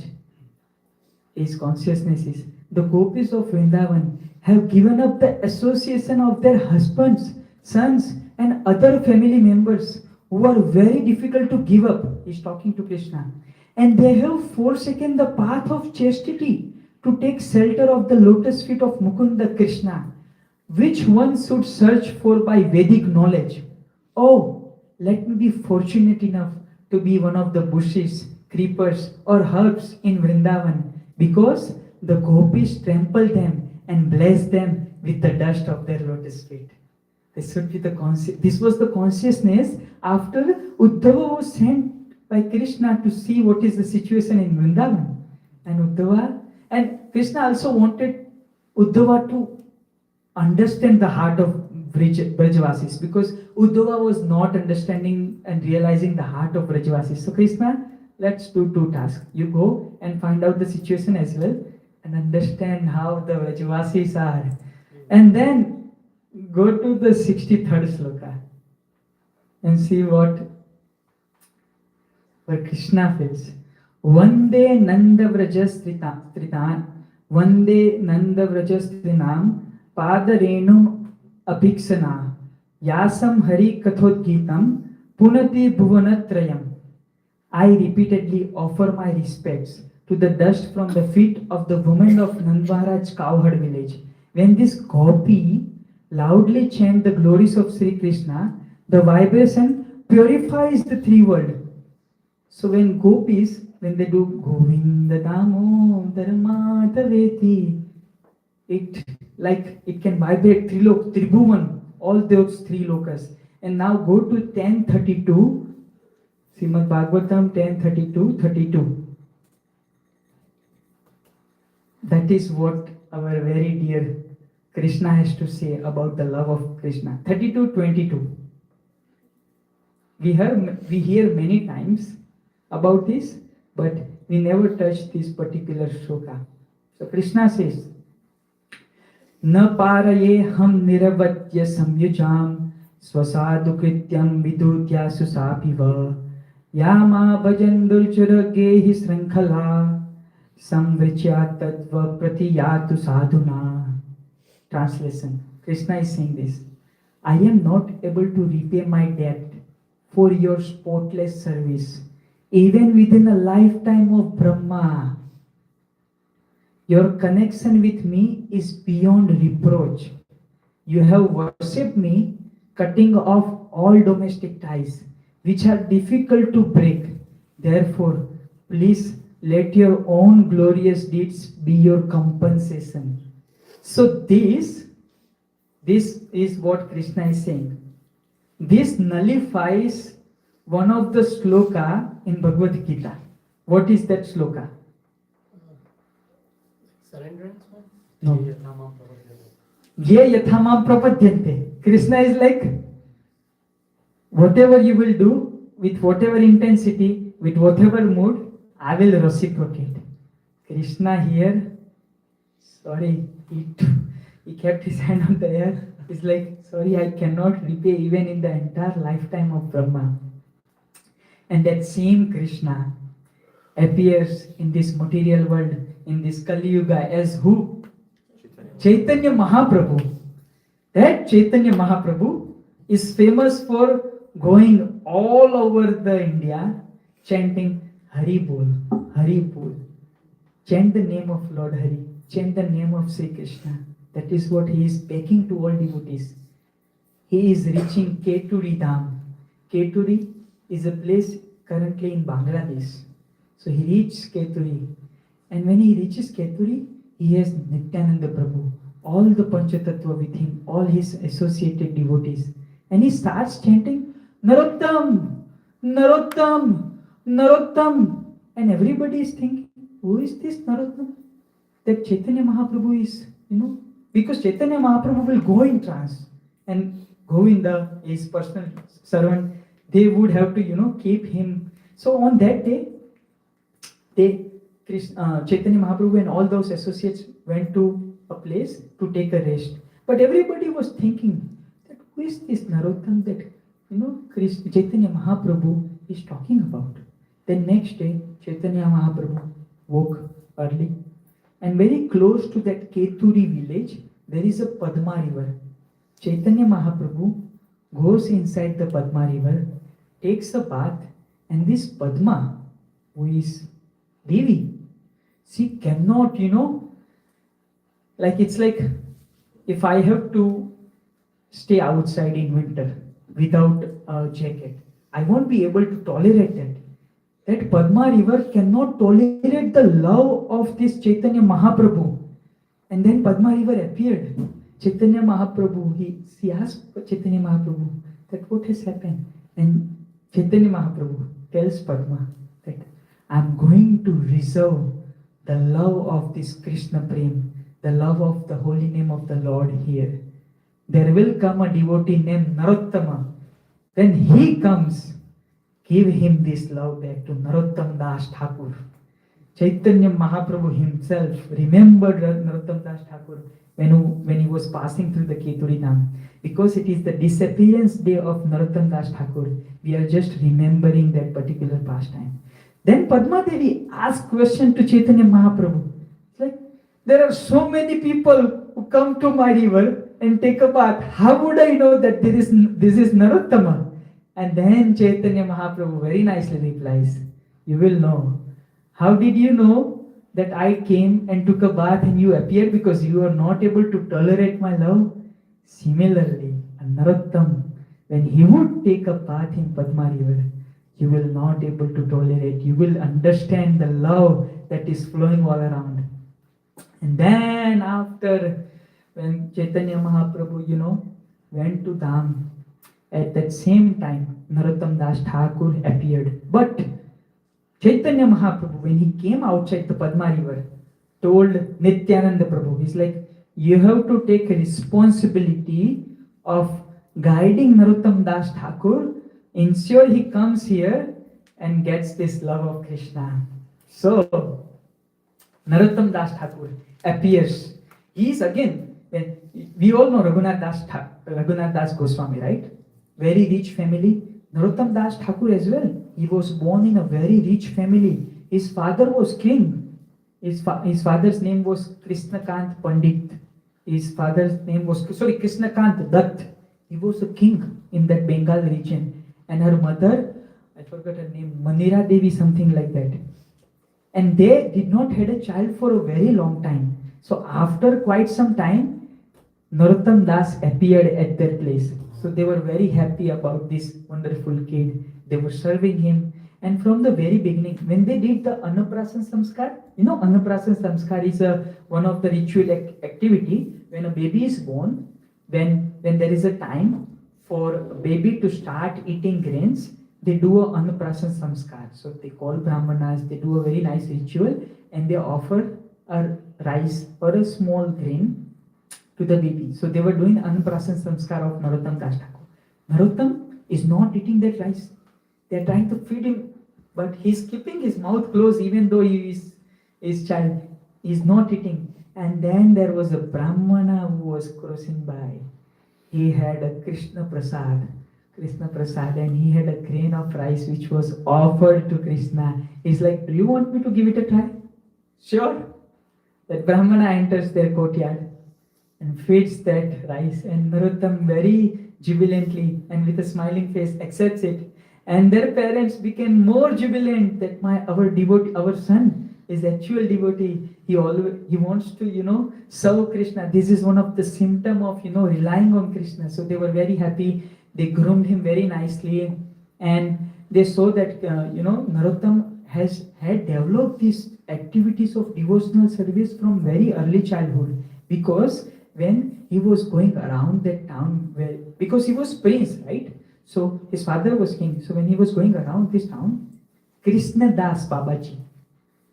his consciousness is. The gopis of Vrindavan have given up the association of their husbands, sons, and other family members who are very difficult to give up. He's talking to Krishna. And they have forsaken the path of chastity to take shelter of the lotus feet of Mukunda Krishna, which one should search for by Vedic knowledge. Oh, let me be fortunate enough to be one of the bushes, creepers, or herbs in Vrindavan, because the gopis trample them and bless them with the dust of their lotus feet. This was the consciousness after Uddhava was sent by Krishna to see what is the situation in Vrindavan. And Krishna also wanted Uddhava to understand the heart of Brajavasis, because Uddhava was not understanding and realizing the heart of Brajavasis. So Krishna, let's do two tasks. You go and find out the situation as well and understand how the Brajavasis are. And then go to the 63rd sloka and see what Krishna feels. Vande Nanda Vrajastrinam Padarenu Abhiksana Yasam Hari Kathodgitam Punati Bhuvanatrayam. I repeatedly offer my respects to the dust from the feet of the women of Nandvaraj cowherd village. When this gopi loudly chant the glories of Sri Krishna, the vibration purifies the three worlds. So when gopis, when they do Govinda Damodar Madhaveti, it like it can vibrate Trilok, Tribhuvan, all those three lokas. And now go to 1032, Srimad Bhagavatam 10:32. That is what our very dear Krishna has to say about the love of Krishna. 32:22. We hear many times about this, but we never touch this particular shloka. So Krishna says, न पारये हम निरवत्य संयुजाम स्वसाधु कृत्यम विदुत्या सुसापिव यामा भजन दुर्चुरगे हि श्रृंखला संवृच्या तत्व प्रतियातु साधुना. Translation. Krishna is saying this. I am not able to repay my debt for your spotless service, even within a lifetime of Brahma. Your connection with me is beyond reproach. You have worshipped me, cutting off all domestic ties, which are difficult to break. Therefore, please let your own glorious deeds be your compensation. So this is what Krishna is saying. This nullifies one of the sloka in Bhagavad Gita. What is that sloka? Surrenderance one? No. Yathama Prabhu. Ye yathama prapadyante. Krishna is like, whatever you will do, with whatever intensity, with whatever mood, I will reciprocate. Krishna here, sorry, he kept his hand on the air. He's like, sorry, I cannot repay even in the entire lifetime of Brahma. And that same Krishna appears in this material world, in this Kali Yuga, as who? Chaitanya Mahaprabhu. That Chaitanya Mahaprabhu is famous for going all over the India chanting Hari Bol, Hari Bol. Chant the name of Lord Hari, chant the name of Sri Krishna. That is what he is begging to all devotees. He is reaching Keturi Dham. Keturi is a place currently in Bangladesh. So he reaches Keturi. And when he reaches Keturi, he has Nityananda Prabhu, all the Panchatattva with him, all his associated devotees. And he starts chanting, Narottam, Narottam, Narottam. And everybody is thinking, who is this Narottam? That Chaitanya Mahaprabhu is, because Chaitanya Mahaprabhu will go in trance. And Govinda, his personal servant, they would have to, keep him. So on that day, Chaitanya Mahaprabhu and all those associates went to a place to take a rest. But everybody was thinking that who is this Narottam that Chaitanya Mahaprabhu is talking about. Then next day, Chaitanya Mahaprabhu woke early, and very close to that Keturi village, there is a Padma river. Chaitanya Mahaprabhu goes inside the Padma river, takes a bath, and this Padma, who is Devi, she cannot, it's like if I have to stay outside in winter without a jacket, I won't be able to tolerate that. That Padma river cannot tolerate the love of this Chaitanya Mahaprabhu. And then Padma river appeared. Chaitanya Mahaprabhu, she asked Chaitanya Mahaprabhu that what has happened. And Chaitanya Mahaprabhu tells Padma that I'm going to reserve the love of this Krishna Prem, the love of the holy name of the Lord here. There will come a devotee named Narottama. When he comes, give him this love back to Narottam Das Thakur. Chaitanya Mahaprabhu himself remembered Narottam Das Thakur when he was passing through the Keturi Dham. Because it is the disappearance day of Narottam Das Thakur, we are just remembering that particular pastime. Then Padma Devi asked question to Chaitanya Mahaprabhu. It's like, there are so many people who come to my river and take a bath. How would I know that this is Narottama? And then Chaitanya Mahaprabhu very nicely replies, you will know. How did you know that I came and took a bath and you appeared because you are not able to tolerate my love? Similarly, Narottam, when he would take a bath in Padma river, you will not able to tolerate. You will understand the love that is flowing all around. And then after when Chaitanya Mahaprabhu, went to Dham, at that same time, Narottam Das Thakur appeared. But Chaitanya Mahaprabhu, when he came outside the Padma river, told Nityananda Prabhu, he's like, you have to take a responsibility of guiding Narottam Das Thakur, ensure he comes here and gets this love of Krishna. So, Narottam Das Thakur appears. He is again, we all know Raghunath Das Goswami, right? Very rich family. Narottam Das Thakur as well. He was born in a very rich family. His father was king. His father's name was Krishnakant Pandit. His father's name was, Krishnakant Dutt. He was a king in that Bengal region. And her mother, I forgot her name, Manira Devi, something like that. And they did not had a child for a very long time. So after quite some time, Narottam Das appeared at their place. So they were very happy about this wonderful kid. They were serving him. And from the very beginning, when they did the Annaprasan Samskar, Annaprasan Samskar is one of the ritual activity. When a baby is born, when there is a time for a baby to start eating grains, they do a Annaprasan Samskar. So they call Brahmanas, they do a very nice ritual and they offer a rice or a small grain to the baby. So they were doing Annaprasan Samskar of Narottam Das Thakur. Narottam is not eating that rice. They are trying to feed him, but he's keeping his mouth closed even though he is his child. He's not eating. And then there was a Brahmana who was crossing by. He had a Krishna Prasad, and he had a grain of rice which was offered to Krishna. He's like, do you want me to give it a try? Sure. That Brahmana enters their courtyard and feeds that rice, and Narottam very jubilantly and with a smiling face accepts it. And their parents became more jubilant that our son is actual devotee. He wants to, serve Krishna. This is one of the symptom of, relying on Krishna. So they were very happy. They groomed him very nicely. And they saw that, Narottam had developed these activities of devotional service from very early childhood. Because when he was going around that town, because he was prince, right? So his father was king. So when he was going around this town, Krishna Das Babaji,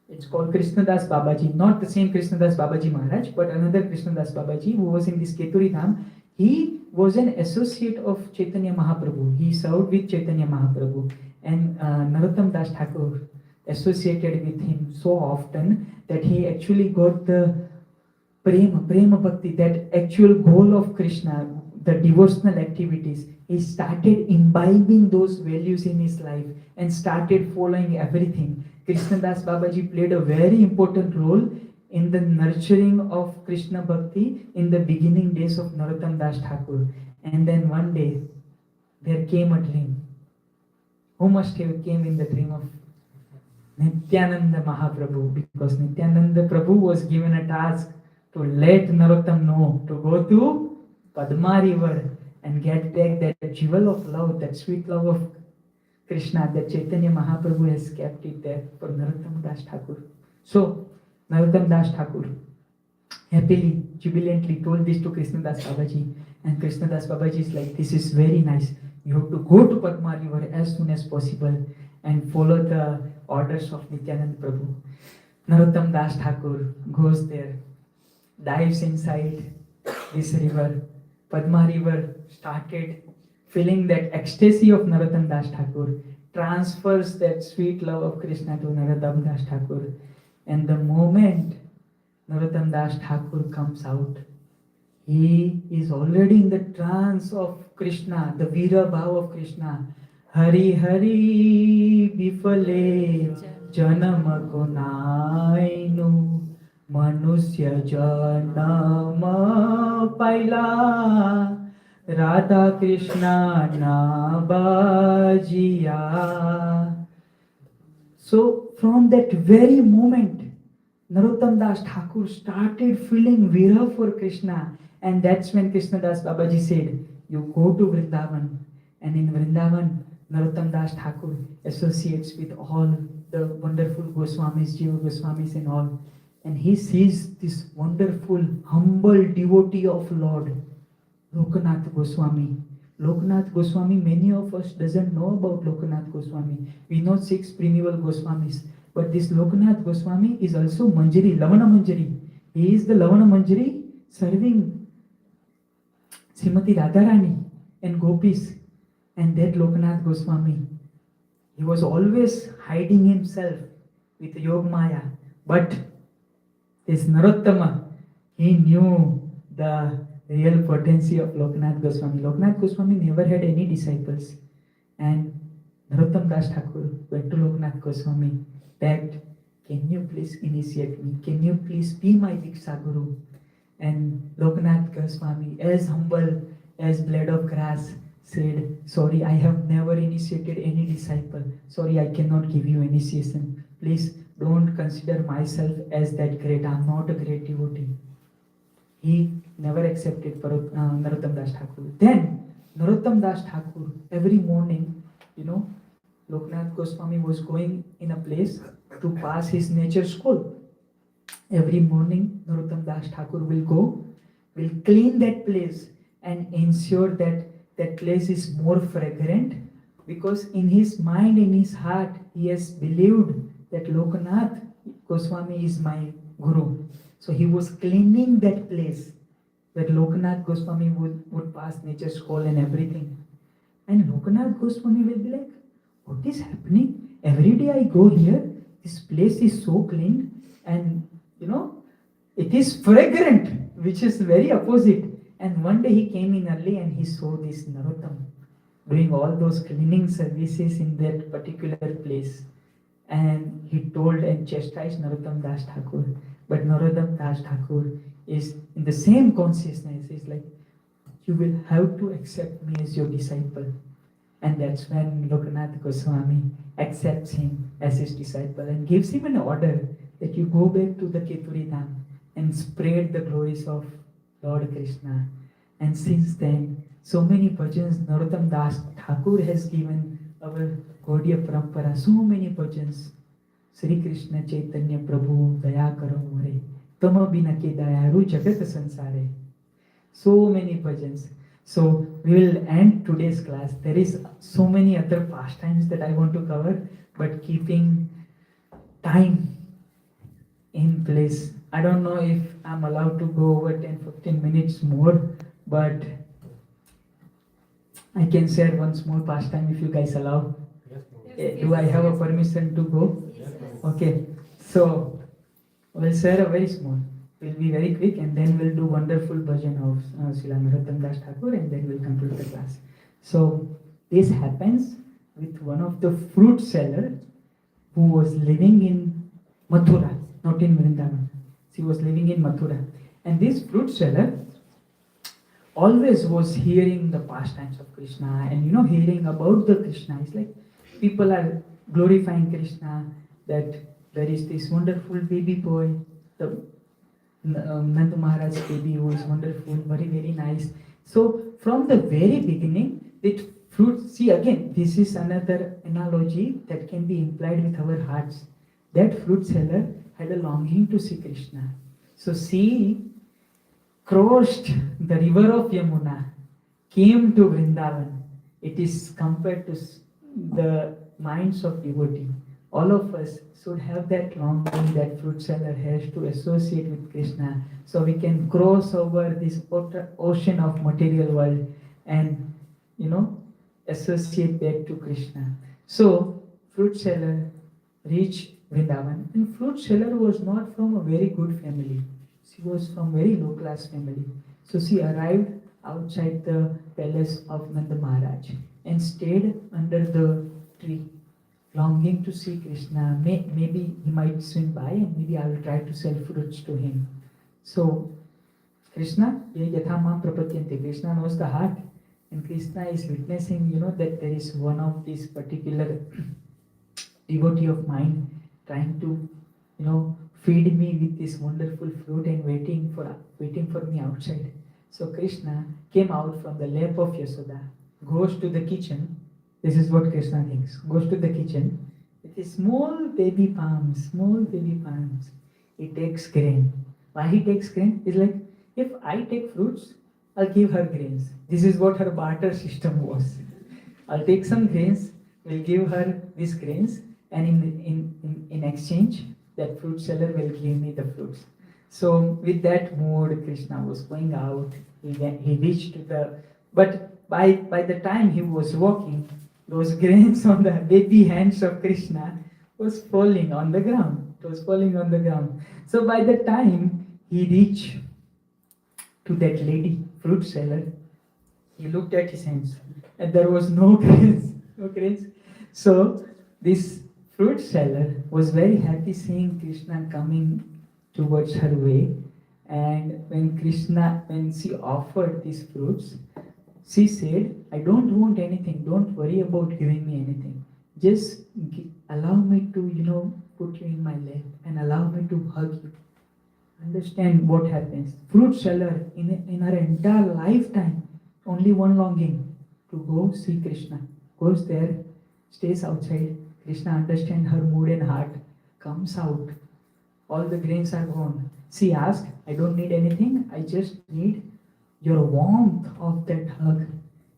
it's called Krishna Das Babaji, not the same Krishna Das Babaji Maharaj, but another Krishna Das Babaji who was in this Keturi Dham. He was an associate of Chaitanya Mahaprabhu. He served with Chaitanya Mahaprabhu. And Narottam Das Thakur associated with him so often that he actually got the Prema Bhakti, that actual goal of Krishna, the devotional activities. He started imbibing those values in his life and started following everything. Krishna Das Babaji played a very important role in the nurturing of Krishna Bhakti in the beginning days of Narottam Das Thakur. And then one day, there came a dream. Who must have came in the dream of Nityananda Mahaprabhu? Because Nityananda Prabhu was given a task to let Narottam know to go to Padma river and get back that jewel of love, that sweet love of Krishna, that Chaitanya Mahaprabhu has kept it there for Narottam Das Thakur. So, Narottam Das Thakur happily, jubilantly told this to Krishna Das Babaji. And Krishna Das Babaji is like, this is very nice. You have to go to Padma river as soon as possible and follow the orders of Nityananda Prabhu. Narottam Das Thakur goes there, dives inside this river. Padma river started feeling that ecstasy of Narottam Das Thakur, transfers that sweet love of Krishna to Narottam Das Thakur. And the moment Narottam Das Thakur comes out, he is already in the trance of Krishna, the Vira Bhav of Krishna. Hari Hari Bifale Janam Gunainu Manusya Janama Paila Radha Krishna Nabajiya. So from that very moment, Narottam Das Thakur started feeling vira for Krishna, and that's when Krishna Das Babaji said, you go to Vrindavan, and in Vrindavan, Narottam Das Thakur associates with all the wonderful Goswamis, Jiva Goswamis and all. and he sees this wonderful, humble devotee of Lord, Lokanath Goswami. Lokanath Goswami, many of us doesn't know about Lokanath Goswami. We know 6 primeval Goswamis, but this Lokanath Goswami is also Manjari, Lavana Manjari. He is the Lavana Manjari serving Srimati Radharani and Gopis. And that Lokanath Goswami, he was always hiding himself with Yog Maya. But this Narottama, he knew the real potency of Lokanath Goswami. Lokanath Goswami never had any disciples. And Narottam Das Thakur went to Lokanath Goswami, begged, can you please initiate me? Can you please be my Diksha Guru? And Lokanath Goswami, as humble as blade of grass, said, sorry, I have never initiated any disciple. Sorry, I cannot give you initiation. Please don't consider myself as that great. I am not a great devotee. He never accepted Narottam Das Thakur. Then Narottam Das Thakur, every morning, Lokanath Goswami was going in a place to pass his nature school. Every morning, Narottam Das Thakur will clean that place and ensure that that place is more fragrant, because in his mind, in his heart, he has believed that Lokanath Goswami is my Guru. So he was cleaning that place where Lokanath Goswami would pass nature school and everything. And Lokanath Goswami will be like, what is happening? Every day I go here, this place is so clean and it is fragrant, which is very opposite. And one day he came in early and he saw this Narottam doing all those cleaning services in that particular place. And he told and chastised Narottam Das Thakur. But Narottam Das Thakur is in the same consciousness. He's like, you will have to accept me as your disciple. And that's when Lokanath Goswami accepts him as his disciple and gives him an order that you go back to the Keturi Dham and spread the glories of Lord Krishna. And since then, so many bhajans Narottam Das Thakur has given our Gaudiya Parampara, so many bhajans. Sri Krishna Chaitanya Prabhu Daya Karo More, Tama Bina Ke Dayaru Jagat Sansare. So many bhajans. So we will end today's class. there is so many other pastimes that I want to cover, but keeping time in place. I don't know if I'm allowed to go over 10-15 minutes more, but I can share one small pastime if you guys allow. Do I have a permission to go? Okay, so we'll share a very small. We'll be very quick and then we'll do wonderful bhajan of Srila Narottam Das Thakur and then we'll conclude the class. So this happens with one of the fruit seller who was living in Mathura, not in Vrindavan. She was living in Mathura. And this fruit seller always was hearing the pastimes of Krishna and hearing about the Krishna. It's like people are glorifying Krishna, that there is this wonderful baby boy, the Nanda Maharaj baby who is wonderful, very, very nice. So from the very beginning, that fruit, see again, this is another analogy that can be implied with our hearts. That fruit seller had a longing to see Krishna. So she crossed the river of Yamuna, came to Vrindavan. It is compared to the minds of devotee. All of us should have that longing that fruit seller has to associate with Krishna, so we can cross over this ocean of material world and associate back to Krishna. So fruit seller reached Vrindavan, and fruit seller was not from a very good family. She was from very low class family. So she arrived outside the palace of Nanda Maharaj and stayed under the tree, longing to see Krishna. Maybe he might swing by and maybe I will try to sell fruits to him. So Krishna, yathama prapatyante, Krishna knows the heart, and Krishna is witnessing, that there is one of this particular devotee of mine trying to, feed me with this wonderful fruit and waiting for me outside. So Krishna came out from the lap of Yasoda, goes to the kitchen. This is what Krishna thinks. Goes to the kitchen with his small baby palms. he takes grain. Why he takes grain? It's like, if I take fruits, I'll give her grains. This is what her barter system was. I'll take some grains, will give her these grains, and in exchange, that fruit seller will give me the fruits. So with that mood, Krishna was going out. He reached to the, but by the time he was walking, those grains on the baby hands of Krishna was falling on the ground. It was falling on the ground. So by the time he reached to that lady, fruit seller, he looked at his hands and there was no grains, no grains. So this fruit seller was very happy seeing Krishna coming towards her way. And when she offered these fruits, she said, I don't want anything, don't worry about giving me anything. Just allow me to, put you in my lap and allow me to hug you. Understand what happens. Fruit seller in her entire lifetime, only one longing, to go see Krishna. Goes there, stays outside. Krishna understands her mood and heart, comes out. All the grains are gone. She asked, I don't need anything, I just need your warmth of that hug.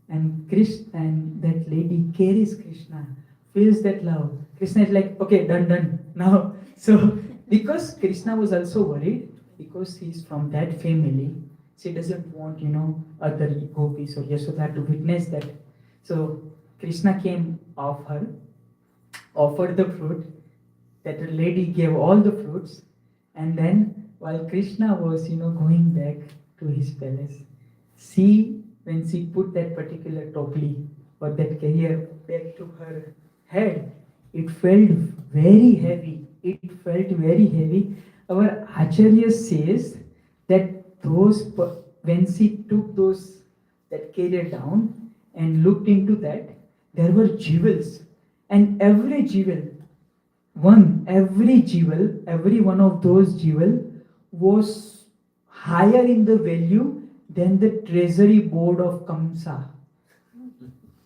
And that lady carries Krishna, feels that love. Krishna is like, okay, done, now. So, because Krishna was also worried, because he's from that family, she doesn't want, other gopis or Yashoda to witness that. So, Krishna came off her, offered the fruit, that lady gave all the fruits, and then while Krishna was, going back to his palace, when she put that particular topli or that carrier back to her head, it felt very heavy. It felt very heavy. Our Acharya says that when she took that carrier down and looked into that, there were jewels, and every one of those jewels was higher in the value than the treasury board of Kamsa.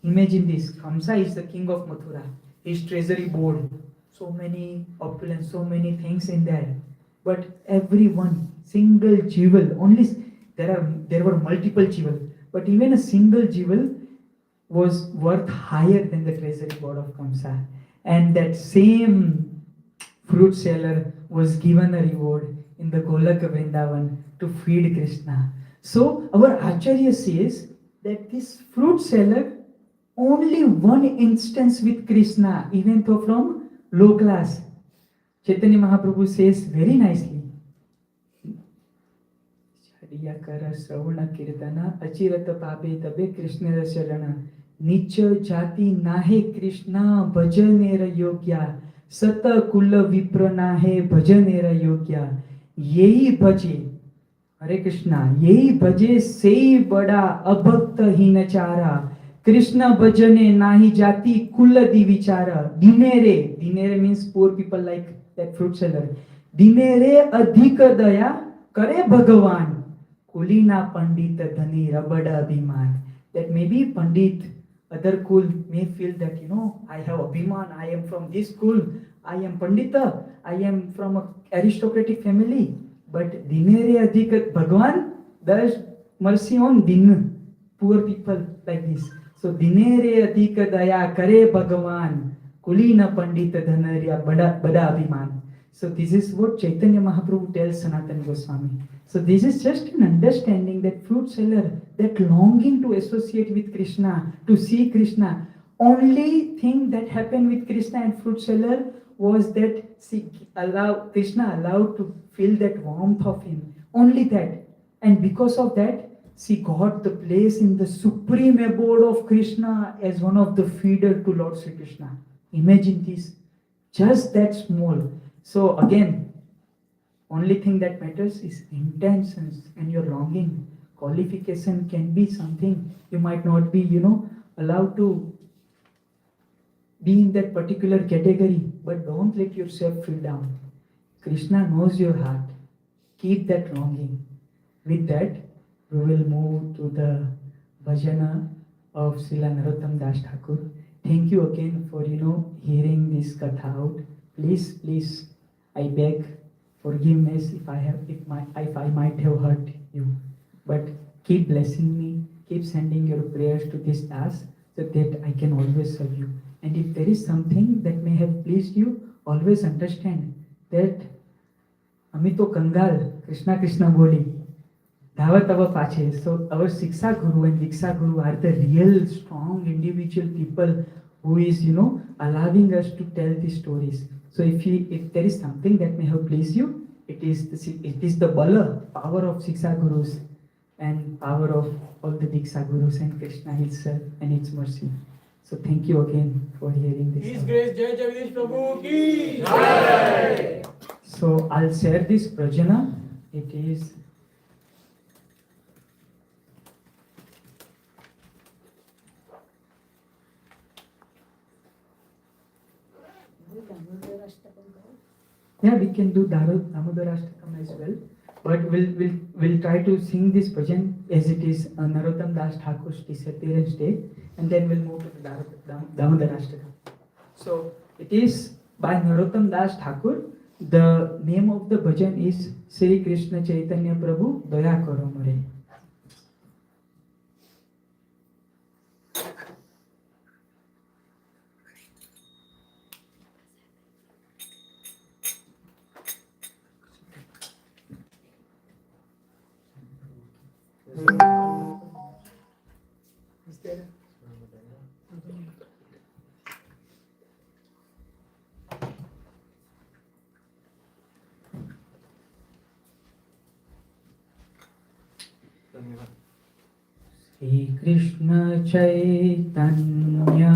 Imagine this. Kamsa is the king of Mathura. His treasury board, so many opulence, so many things in there. But every one, single jewel, there were multiple jewels, but even a single jewel was worth higher than the treasury board of Kamsa. And that same fruit seller was given a reward in the Golaka Vrindavan to feed Krishna. So our Acharya says that this fruit seller, only one instance with Krishna, even though from low class. Chaitanya Mahaprabhu says very nicely, Yakara Sravana Kirtana Achirata Pabe Tabe Krishna Rasarana Nicha Jati Nahe Krishna Bhajanera Yogya Sata Kula Vipra Nahe Bhajanera Yogya Yehi Bhaje Hare Krishna Yehi Bhaje Sei Bada Abhakta Hinachara Krishna Bhajane Nahi Jati Kula Divichara Dinere means poor people like that fruit seller. Dinere Adhika Daya Kare Bhagavan Kulina Pandita Dhani Rabada Abhiman. That maybe Pandit, other kul may feel that, I have Abhiman, I am from this kul, I am Pandita, I am from an aristocratic family. But Dinere Adhika Bhagavan does mercy on Din, poor people like this. So Dinere Adhika Daya Kare Bhagavan Kulina Pandita Dhanarya Bada Abhiman. So this is what Chaitanya Mahaprabhu tells Sanatana Goswami. So this is just an understanding that fruit seller, that longing to associate with Krishna, to see Krishna. Only thing that happened with Krishna and fruit seller was that Krishna allowed to feel that warmth of him. Only that. And because of that, she got the place in the supreme abode of Krishna as one of the feeder to Lord Sri Krishna. Imagine this. Just that small. So again, only thing that matters is intentions and your longing. Qualification can be something you might not be, allowed to be in that particular category, but don't let yourself feel down. Krishna knows your heart. Keep that longing. With that, we will move to the bhajana of Srila Narottam Das Thakur. Thank you again for, hearing this katha out. Please, I beg, forgiveness if I might have hurt you. But keep blessing me, keep sending your prayers to this task so that I can always serve you. And if there is something that may have pleased you, always understand that અમે તો કંગાલ કૃષ્ણા કૃષ્ણા બોલી ધાવત અવ પાછે. So our Shiksha Guru and Diksha Guru are the real strong individual people who is, allowing us to tell these stories. So if there is something that may have pleased you, it is the power of Shiksha Gurus and power of all the Diksha Gurus and Krishna itself and its mercy. So thank you again for hearing this. His grace, Jaya Jagdish Prabhu ki. So I'll share this prajna. It is yeah, we can do Damodarashtakam as well, but we'll try to sing this bhajan as it is Narottam Das Thakur's disappearance day, and then we'll move to the Damodarashtakam. So it is by Narottam Das Thakur. The name of the bhajan is Sri Krishna Chaitanya Prabhu Daya Karo Mare. Is there? Shri Krishna Chaitanya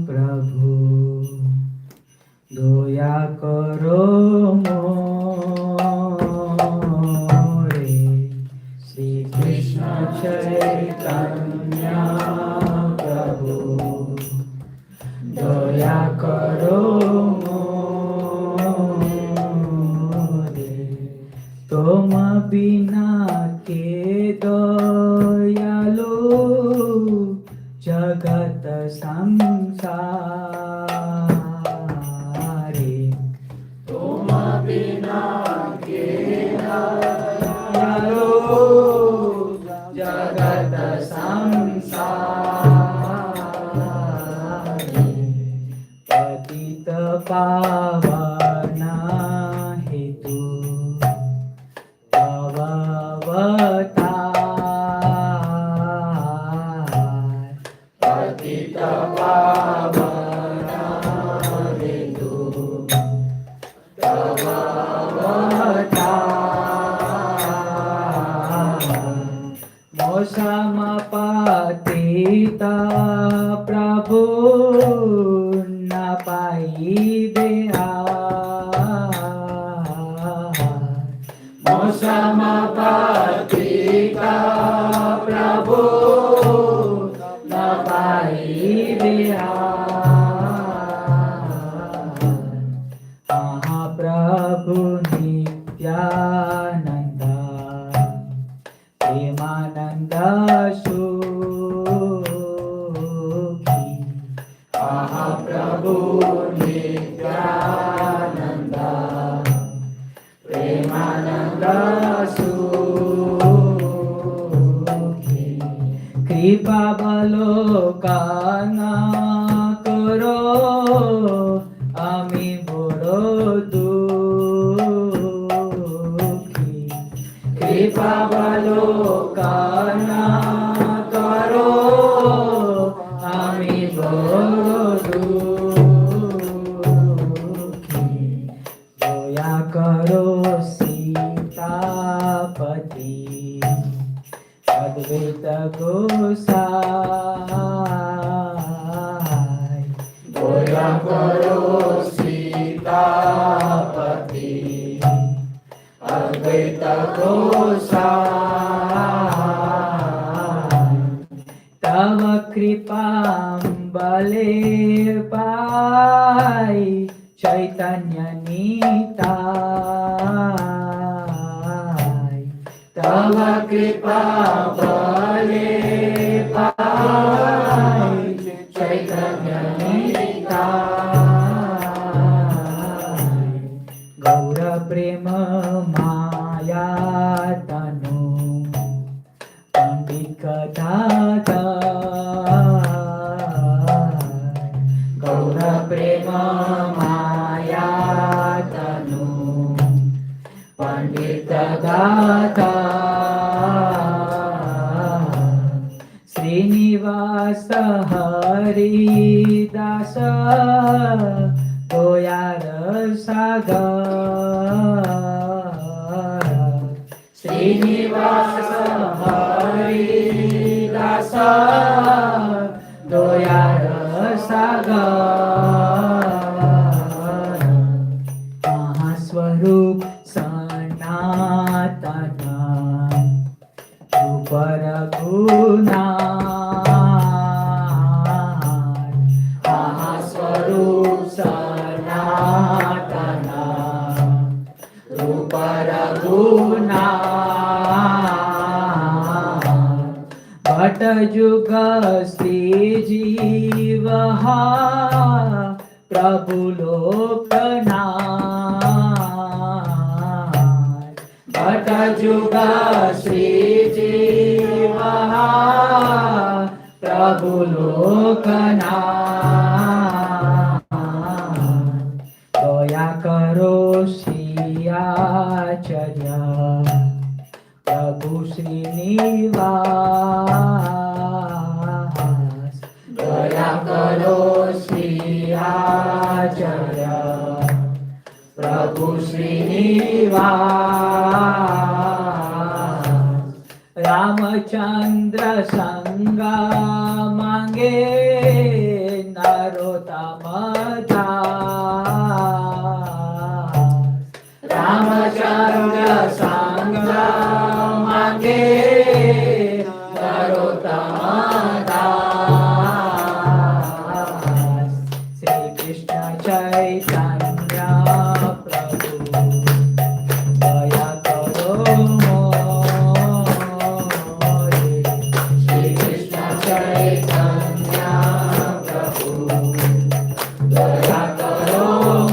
Prabhu Daya Karo More. Shri Krishna Chaitanya Prabhu Daya Karo More. Toma bina ke दयालु जगत संसारे. तुम बिना के दयालु जगत संसारे. पतित पावना हेतु Samapatita Prabhu Napaibe Samapatita Prabhu Napaibe Prabhu Nityananda Premananda Sukhi. Prabhu Nityananda Premananda Sukhi. Kripa Balokana Karo Ami Boro Dukhi. Kripa Balokana Karo Ami Boro Dukhi. Daya Karo Sitapati Advaita Gosai. Daya Karo Sitapati Advaita Gosai. Tava Kripam Bale Pai Chaitanya Nitai. Tava Kripam Bale Pai Chaitanya Nitai. Gaura Prema माया तनु पंडित गाथा श्रीनिवास हरिदास गोयार सागर श्रीनिवास हरिदास गोयार सागर महास्वरूप सनातन रूपर गुना महास्वरूप सनातन रूपर गुना भट जुग श्री जीव प्रभु लोकनाथ भट जुग श्री जीव प्रभु लोकनाथ दया करो श्री आचार्य प्रभु श्रीनिवास दया करो श्री आचार्य प्रभु श्रीनिवास रामचंद्र संगा मांगे नरोत्तम दास रामचंद्र संगा मांगे नरोत्तम दास श्री कृष्ण चैतन्य प्रभु दया करो मोरे श्री कृष्ण चैतन्य प्रभु दया करो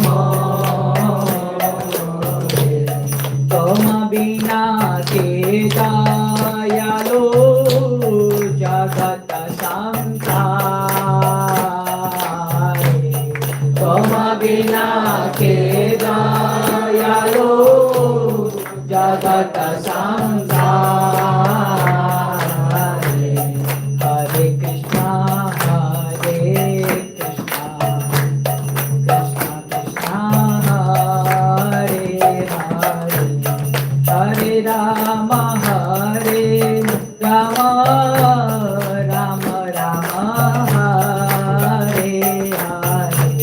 मोरे तुम बिना के दयालु जगत संसार तुम बिना के दयालु जगत संसार हरे Krishna Krishna Krishna Hare Hare Hare Ram Ram Ram Hare Hare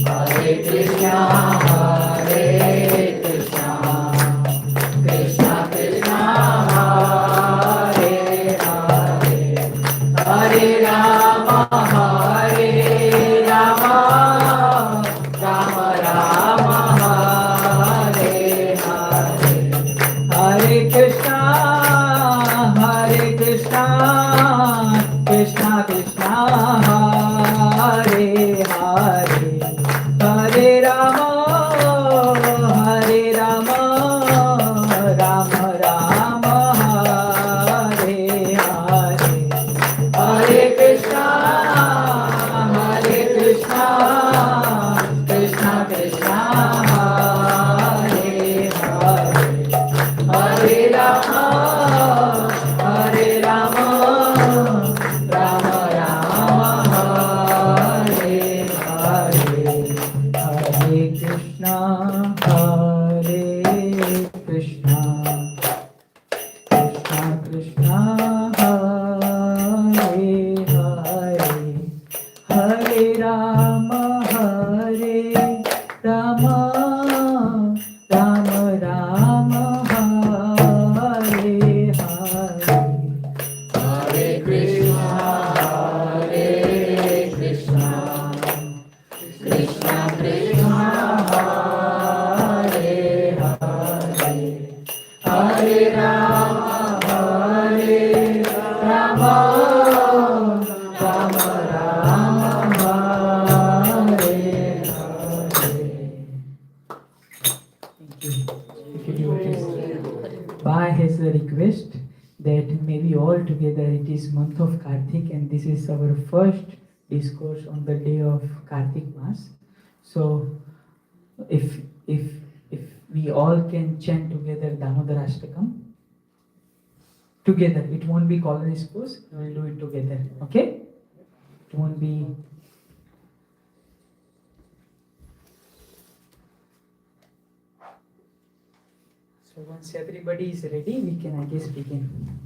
Hare Krishna Krishna Krishna Hare Hare Hare Ram Ram Ram Hare Hare Hare Krishna Krishna Krishna Hare Hare Hare Ram Ram Ram Hare Hare Hare Krishna Krishna Krishna Hare Hare Hare Ram Ram Ram Hare Hare Hare Krishna Krishna Krishna Hare Hare Hare Ram Ram Ram Hare Hare Hare Krishna Krishna Krishna Hare Hare Hare Ram Ram Hare Hare Bhai has a request that maybe all together it is month of Kartik and this is our first discourse on the day of Kartik Mass. So if we all can chant together Damodarashtakam, together, it won't be colony course, we'll do it together, okay? It won't be. So once everybody is ready, we can, I guess, begin.